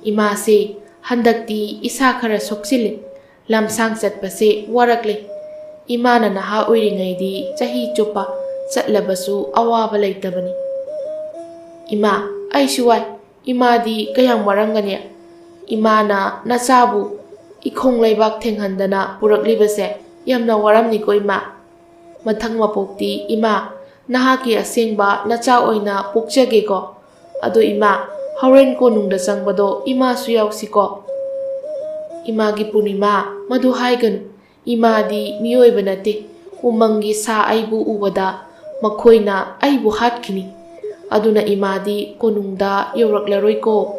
Ima se handakti isa khara soksile. Lamsang chatpase warakle. Imana naha oiringaidi chahi chupa chatlabasu awaba laitabani. Ima aishu wai. Imadi kayang warangane. Imana nasabu ikhong laibak thenghandana puraklibase yamna waramni ko ima. Mathang mapokti ima nahaki asengba nacha oina pokjage ko. Ado ima hauren konungda changbado ima su yausiko. Imagi Purnima madu haiganu. Imadi miyoiba nate. Umangi sa aibu ubada makhoina aibu hatkini. Aduna imadi konungda yauraklaroi ko.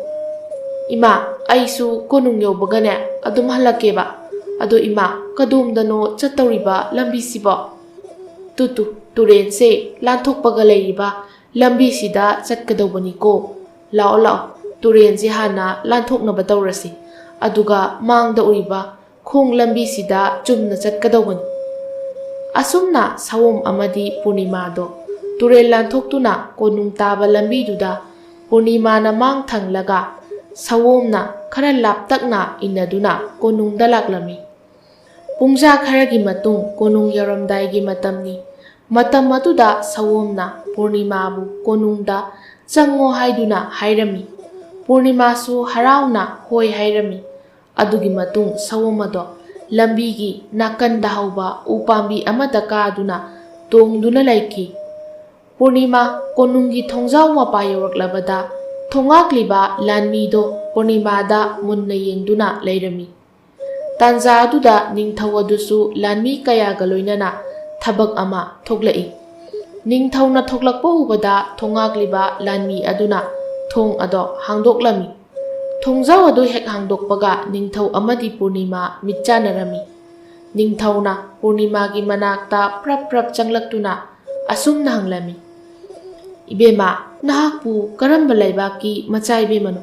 Ima aisu konung yaubagane adum halakeba. Ado ima kadumdano chatawriba lambisibo. Tutu turense lanthokpaga leiriba lambisida chatkadawbani ko. Lao lao turense hana lanthoknaba tawrasi. Aduga mangda uriba khong lambisida chumna chatkadawbani. Asumna sawom amadi Purnimado turel lanthoktuna konung taba lambiduda Purnimana mang thanglaga sawomna khara laptakna inaduna konungda laklami. Pungja kharagi matung konung yaramdaigi matamni. Matam aduda sawomna Purnimabu konungda chango haiduna hairami. Purnimasu harauna hoi hairami. Adugi matung sawomado ꯂꯝꯕꯤꯒꯤ ꯅꯥꯀꯟꯗ ꯍꯧꯕ ꯎꯄꯥꯝꯕꯤ ꯑꯃꯗ ꯀꯥꯗꯨꯅ ꯇꯣꯡꯗꯨꯅ ꯂꯩꯈꯤ꯫ ꯄꯨꯔꯅꯤꯃꯥ ꯀꯣꯅꯨꯡꯒꯤ ꯊꯣꯡꯖꯥꯎ ꯃꯄꯥ ꯌꯧꯔꯛꯂꯕꯗ ꯊꯣꯡꯉꯥꯛꯂꯤꯕ ꯂꯥꯟꯃꯤꯗꯣ ꯄꯨꯔꯅꯤꯃꯥꯗ ꯃꯨꯟꯅ ꯌꯦꯡꯗꯨꯅ ꯂꯩꯔꯝꯃꯤ꯫ ꯇꯥꯟꯖꯥ ꯑꯗꯨꯗ ꯅꯤꯡꯊꯧ ꯑꯗꯨꯁꯨ ꯂꯥꯟꯃꯤ ꯀꯌꯥꯒ ꯂꯣꯏꯅꯅ ꯊꯕꯛ ꯑꯃ ꯊꯣꯛꯂꯛꯏ꯫ ꯅꯤꯡꯊꯧꯅ ꯊꯣꯛꯂꯛꯄ ꯎꯕꯗ ꯊꯣꯡꯉꯥꯛꯂꯤꯕ ꯂꯥꯟꯃꯤ ꯑꯗꯨꯅ ꯊꯣꯡ ꯑꯗꯣ ꯍꯥꯡꯗꯣꯛꯂꯝꯃꯤ꯫ ꯊꯣꯡꯖꯥꯎ ꯑꯗꯨ ꯍꯦꯛ ꯍꯥꯡꯗꯣꯛꯄꯒ ꯅꯤꯡꯊꯧ ꯑꯃꯗꯤ ꯄꯨꯔꯅꯤꯃꯥ ꯃꯤꯠꯆꯥꯟꯅꯔꯝꯃꯤ꯫ ꯅꯤꯡꯊꯧꯅ ꯄꯨꯔꯅꯤꯃꯥꯒꯤ ꯃꯅꯥꯛꯇ ꯄ꯭ꯔꯞ ꯄ꯭ꯔꯞ ꯆꯪꯂꯛꯇꯨꯅ ꯑꯁꯨꯝꯅ ꯍꯪꯂꯝꯃꯤ, "ꯏꯕꯦꯝꯃ, ꯅꯍꯥꯛꯄꯨ ꯀꯔꯝꯕ ꯂꯩꯕꯥꯛꯀꯤ ꯃꯆꯥꯏꯕꯦꯝꯃꯅꯣ?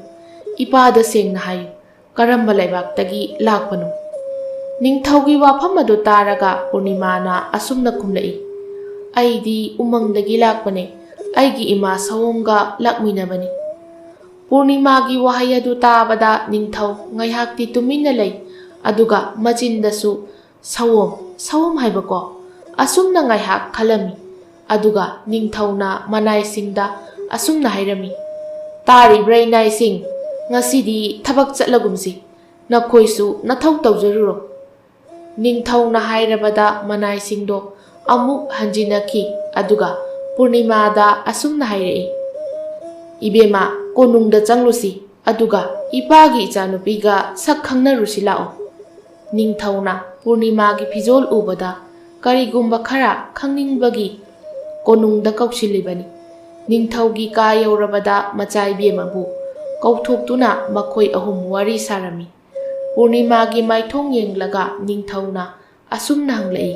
ꯏꯄꯥꯗ ꯁꯦꯡꯅ ꯍꯥꯏꯌꯨ, ꯀꯔꯝꯕ ꯂꯩꯕꯥꯛꯇꯒꯤ ꯂꯥꯛꯄꯅꯣ?" ꯅꯤꯡꯊꯧꯒꯤ ꯋꯥꯐꯝ ꯑꯗꯨ ꯇꯥꯔꯒ ꯄꯨꯔꯅꯤꯃꯥꯅ ꯑꯁꯨꯝꯅ ꯈꯨꯝꯂꯛꯏ, "ꯑꯩꯗꯤ ꯎꯃꯪꯗꯒꯤ ꯂꯥꯛꯄꯅꯦ, ꯑꯩꯒꯤ ꯏꯃꯥ ꯁꯑꯣꯝꯒ ꯂꯥꯛꯃꯤꯟꯅꯕꯅꯤ꯫ ꯄꯨꯔꯅꯤꯃꯥꯒꯤ ꯋꯥꯍꯩ ꯑꯗꯨ ꯇꯥꯕꯗ ꯅꯤꯡꯊꯧ ꯉꯥꯏꯍꯥꯛꯇꯤ ꯇꯨꯃꯤꯟꯅ ꯂꯩ, ꯑꯗꯨꯒ ꯃꯆꯤꯟꯗꯁꯨ "ꯁꯑꯣꯝ, ꯁꯑꯣꯝ ꯍꯥꯏꯕꯀꯣ" ꯑꯁꯨꯝꯅ ꯉꯥꯏꯍꯥꯛ ꯈꯜꯂꯝꯃꯤ꯫ ꯑꯗꯨꯒ ꯅꯤꯡꯊꯧꯅ ꯃꯅꯥꯏꯁꯤꯡꯗ ꯑꯁꯨꯝꯅ ꯍꯥꯏꯔꯝꯃꯤ, "ꯇꯥꯔꯤꯕ꯭ꯔꯥ ꯏꯅꯥꯏꯁꯤꯡ, ꯉꯁꯤꯗꯤ ꯊꯕꯛ ꯆꯠꯂꯒꯨꯝꯁꯤ, ꯅꯈꯣꯏꯁꯨ ꯅꯊꯧ ꯇꯧꯖꯔꯨꯔꯣ꯫" ꯅꯤꯡꯊꯧꯅ ꯍꯥꯏꯔꯕꯗ ꯃꯅꯥꯏꯁꯤꯡꯗꯣ ꯑꯃꯨꯛ ꯍꯟꯖꯤꯟꯅꯈꯤ, ꯑꯗꯨꯒ ꯄꯨꯔꯅꯤꯃꯥꯗ ꯑꯁꯨꯝꯅ ꯍꯥꯏꯔꯛꯏ, "ꯏꯕꯦꯝꯃ, ꯀꯣꯅꯨꯡꯗ ꯆꯪꯂꯨꯁꯤ, ꯑꯗꯨꯒ ꯏꯄꯥꯒꯤ ꯏꯆꯥꯅꯨꯄꯤꯒ ꯁꯛ ꯈꯪꯅꯔꯨꯁꯤ ꯂꯥꯛꯑꯣ꯫" ꯅꯤꯡꯊꯧꯅ ꯄꯨꯔꯅꯤꯃꯥꯒꯤ ꯐꯤꯖꯣꯜ ꯎꯕꯗ ꯀꯔꯤꯒꯨꯝꯕ ꯈꯔ ꯈꯪꯅꯤꯡꯕꯒꯤ ꯀꯣꯅꯨꯡꯗ ꯀꯧꯁꯤꯜꯂꯤꯕꯅꯤ꯫ ꯅꯤꯡꯊꯧꯒꯤ ꯀꯥ ꯌꯧꯔꯕꯗ ꯃꯆꯥꯏꯕꯦꯝꯃꯕꯨ ꯀꯧꯊꯣꯛꯇꯨꯅ ꯃꯈꯣꯏ ꯑꯍꯨꯝ ꯋꯥꯔꯤ ꯁꯥꯔꯝꯃꯤ꯫ ꯄꯨꯔꯅꯤꯃꯥꯒꯤ ꯃꯥꯏꯊꯣꯡ ꯌꯦꯡꯂꯒ ꯅꯤꯡꯊꯧꯅ ꯑꯁꯨꯝꯅ ꯍꯪꯂꯛꯏ,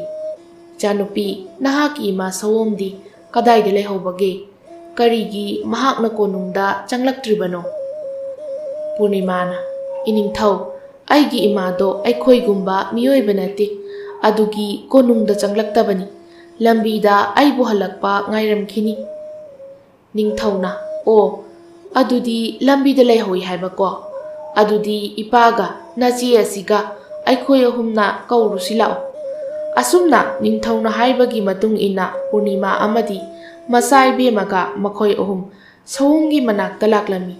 "ꯏꯆꯥꯅꯨꯄꯤ, ꯅꯍꯥꯛꯀꯤ ꯏꯃꯥ ꯁꯑꯣꯝꯗꯤ ꯀꯗꯥꯏꯗ ꯂꯩꯍꯧꯕꯒꯦ? ꯀꯔꯤꯒꯤ ꯃꯍꯥꯛꯅ ꯀꯣꯅꯨꯡꯗ ꯆꯪꯂꯛꯇ꯭ꯔꯤꯕꯅꯣ?" ꯄꯨꯔꯅꯤꯃꯥꯅ, "ꯏꯅꯤꯡꯊꯧ, ꯑꯩꯒꯤ ꯏꯃꯥꯗꯣ ꯑꯩꯈꯣꯏꯒꯨꯝꯕ ꯃꯤꯑꯣꯏꯕ ꯅꯠꯇꯦ, ꯑꯗꯨꯒꯤ ꯀꯣꯅꯨꯡꯗ ꯆꯪꯂꯛꯇꯕꯅꯤ, ꯂꯝꯕꯤꯗ ꯑꯩꯕꯨ ꯍꯜꯂꯛꯄ ꯉꯥꯏꯔꯝꯈꯤꯅꯤ꯫" ꯅꯤꯡꯊꯧꯅ, "ꯑꯣ, ꯑꯗꯨꯗꯤ ꯂꯝꯕꯤꯗ ꯂꯩꯍꯧꯏ ꯍꯥꯏꯕꯀꯣ? ꯑꯗꯨꯗꯤ ꯏꯄꯥꯒ ꯅꯆꯦ ꯑꯁꯤꯒ ꯑꯩꯈꯣꯏ ꯑꯍꯨꯝꯅ ꯀꯧꯔꯨꯁꯤ ꯂꯥꯛꯑꯣ꯫" ꯑꯁꯨꯝꯅ ꯅꯤꯡꯊꯧꯅ ꯍꯥꯏꯕꯒꯤ ꯃꯇꯨꯡ ꯏꯟꯅ ꯄꯨꯔꯅꯤꯃꯥ ꯑꯃꯗꯤ ꯃꯆꯥꯏꯕꯦꯝꯃꯒ ꯃꯈꯣꯏ ꯑꯍꯨꯝ ꯁꯑꯣꯝꯒꯤ ꯃꯅꯥꯛꯇ ꯂꯥꯛꯂꯝꯃꯤ꯫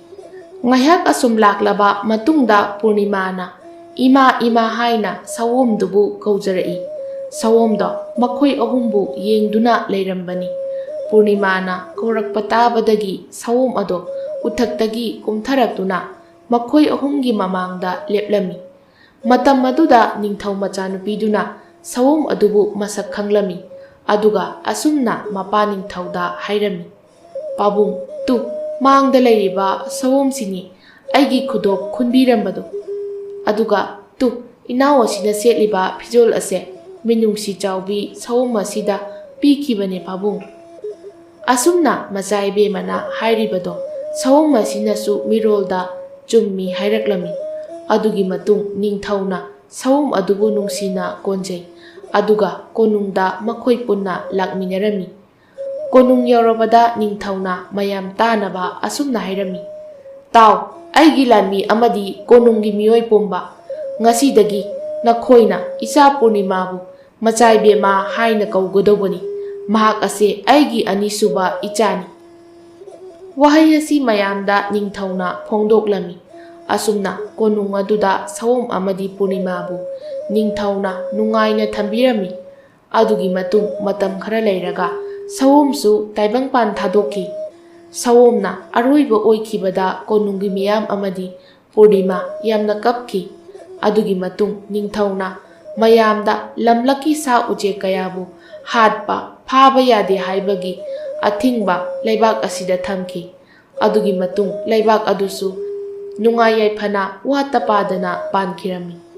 ꯉꯥꯏꯍꯥꯛ ꯑꯁꯨꯝ ꯂꯥꯛꯂꯕ ꯃꯇꯨꯡꯗ ꯄꯨꯔꯅꯤꯃꯥꯅ "ꯏꯃꯥ, ꯏꯃꯥ" ꯍꯥꯏꯅ ꯁꯑꯣꯝꯗꯨꯕꯨ ꯀꯧꯖꯔꯛꯏ꯫ ꯁꯑꯣꯝꯗꯣ ꯃꯈꯣꯏ ꯑꯍꯨꯝꯕꯨ ꯌꯦꯡꯗꯨꯅ ꯂꯩꯔꯝꯕꯅꯤ꯫ ꯄꯨꯔꯅꯤꯃꯥꯅ ꯀꯧꯔꯛꯄ ꯇꯥꯕꯗꯒꯤ ꯁꯑꯣꯝ ꯑꯗꯣ ꯎꯊꯛꯇꯒꯤ ꯀꯨꯝꯊꯔꯛꯇꯨꯅ ꯃꯈꯣꯏ ꯑꯍꯨꯝꯒꯤ ꯃꯃꯥꯡꯗ ꯂꯦꯞꯂꯝꯃꯤ꯫ ꯃꯇꯝ ꯑꯗꯨꯗ ꯅꯤꯡꯊꯧ ꯃꯆꯥꯅꯨꯄꯤꯗꯨꯅ ꯁꯑꯣꯝ ꯑꯗꯨꯕꯨ ꯃꯁꯛ ꯈꯪꯂꯝꯃꯤ, ꯑꯗꯨꯒ ꯑꯁꯨꯝꯅ ꯃꯄꯥ ꯅꯤꯡꯊꯧꯗ ꯍꯥꯏꯔꯝꯃꯤ, "ꯄꯥꯕꯨꯡ, ꯇꯨ, ꯃꯥꯡꯗ ꯂꯩꯔꯤꯕ ꯁꯑꯣꯝꯁꯤꯅꯤ ꯑꯩꯒꯤ ꯈꯨꯗꯣꯞ ꯈꯨꯟꯕꯤꯔꯝꯕꯗꯣ꯫ ꯑꯗꯨꯒ ꯇꯨ, ꯏꯅꯥꯎ ꯑꯁꯤꯅ ꯁꯦꯠꯂꯤꯕ ꯐꯤꯖꯣꯜ ꯑꯁꯦ ꯃꯤꯅꯨꯡꯁꯤ ꯆꯥꯎꯕꯤ ꯁꯑꯣꯝ ꯑꯁꯤꯗ ꯄꯤꯈꯤꯕꯅꯦ ꯄꯥꯕꯨꯡ꯫" ꯑꯁꯨꯝꯅ ꯃꯆꯥꯏꯕꯦꯝꯃꯅ ꯍꯥꯏꯔꯤꯕꯗꯣ ꯁꯑꯣꯝ ꯑꯁꯤꯅꯁꯨ ꯃꯤꯔꯣꯜꯗ ꯆꯨꯝꯃꯤ ꯍꯥꯏꯔꯛꯂꯝꯃꯤ꯫ ꯑꯗꯨꯒꯤ ꯃꯇꯨꯡ ꯅꯤꯡꯊꯧꯅ ꯁꯑꯣꯝ ꯑꯗꯨꯕꯨ ꯅꯨꯡꯁꯤꯅ ꯀꯣꯟꯖꯩ, ꯑꯗꯨꯒ ꯀꯣꯅꯨꯡꯗ ꯃꯈꯣꯏ ꯄꯨꯟꯅ ꯂꯥꯛꯃꯤꯟꯅꯔꯝꯃꯤ꯫ ꯀꯣꯅꯨꯡ ꯌꯧꯔꯕꯗ ꯅꯤꯡꯊꯧꯅ ꯃꯌꯥꯝ ꯇꯥꯅꯕ ꯑꯁꯨꯝꯅ ꯍꯥꯏꯔꯝꯃꯤ, "ꯇꯥꯎ, ꯑꯩꯒꯤ ꯂꯥꯟꯃꯤ ꯑꯃꯗꯤ ꯀꯣꯅꯨꯡꯒꯤ ꯃꯤꯑꯣꯏ ꯄꯨꯝꯕ, ꯉꯁꯤꯗꯒꯤ ꯅꯈꯣꯏꯅ ꯏꯆꯥ ꯄꯨꯔꯅꯤꯃꯥꯕꯨ ꯃꯆꯥꯏꯕꯦꯝꯃ ꯍꯥꯏꯅ ꯀꯧꯒꯗꯧꯕꯅꯤ꯫ ꯃꯍꯥꯛ ꯑꯁꯦ ꯑꯩꯒꯤ ꯑꯅꯤꯁꯨꯕ ꯏꯆꯥꯅꯤ꯫" ꯋꯥꯍꯩ ꯑꯁꯤ ꯃꯌꯥꯝꯗ ꯅꯤꯡꯊꯧꯅ ꯐꯣꯡꯗꯣꯛꯂꯝꯃꯤ꯫ ꯑꯁꯨꯝꯅ ꯀꯣꯅꯨꯡ ꯑꯗꯨꯗ ꯁꯑꯣꯝ ꯑꯃꯗꯤ ꯄꯨꯔꯅꯤꯃꯥꯕꯨ ꯅꯤꯡꯊꯧꯅ ꯅꯨꯡꯉꯥꯏꯅ ꯊꯝꯕꯤꯔꯝꯃꯤ꯫ ꯑꯗꯨꯒꯤ ꯃꯇꯨꯡ ꯃꯇꯝ ꯈꯔ ꯂꯩꯔꯒ ꯁꯑꯣꯝꯁꯨ ꯇꯥꯏꯕꯪꯄꯥꯟ ꯊꯥꯗꯣꯛꯈꯤ꯫ ꯁꯑꯣꯝꯅ ꯑꯔꯣꯏꯕ ꯑꯣꯏꯈꯤꯕꯗ ꯀꯣꯅꯨꯡꯒꯤ ꯃꯤꯌꯥꯝ ꯑꯃꯗꯤ ꯄꯨꯔꯅꯤꯃꯥ ꯌꯥꯝꯅ ꯀꯞꯈꯤ꯫ ꯑꯗꯨꯒꯤ ꯃꯇꯨꯡ ꯅꯤꯡꯊꯧꯅ ꯃꯌꯥꯝꯗ ꯂꯝꯂꯛꯀꯤ ꯁꯥ ꯎꯆꯦꯛ ꯀꯌꯥꯕꯨ ꯍꯥꯠꯄ, ꯐꯥꯕ ꯌꯥꯗꯦ ꯍꯥꯏꯕꯒꯤ ꯑꯊꯤꯡꯕ ꯂꯩꯕꯥꯛ ꯑꯁꯤꯗ ꯊꯝꯈꯤ꯫ ꯑꯗꯨꯒꯤ ꯃꯇꯨꯡ ꯂꯩꯕꯥꯛ ꯑꯗꯨꯁꯨ ꯅꯨꯡꯉꯥꯏ ꯌꯥꯏꯐꯅ ꯋꯥꯠꯇ ꯄꯥꯗꯅ ꯄꯥꯟꯈꯤꯔꯝꯃꯤ꯫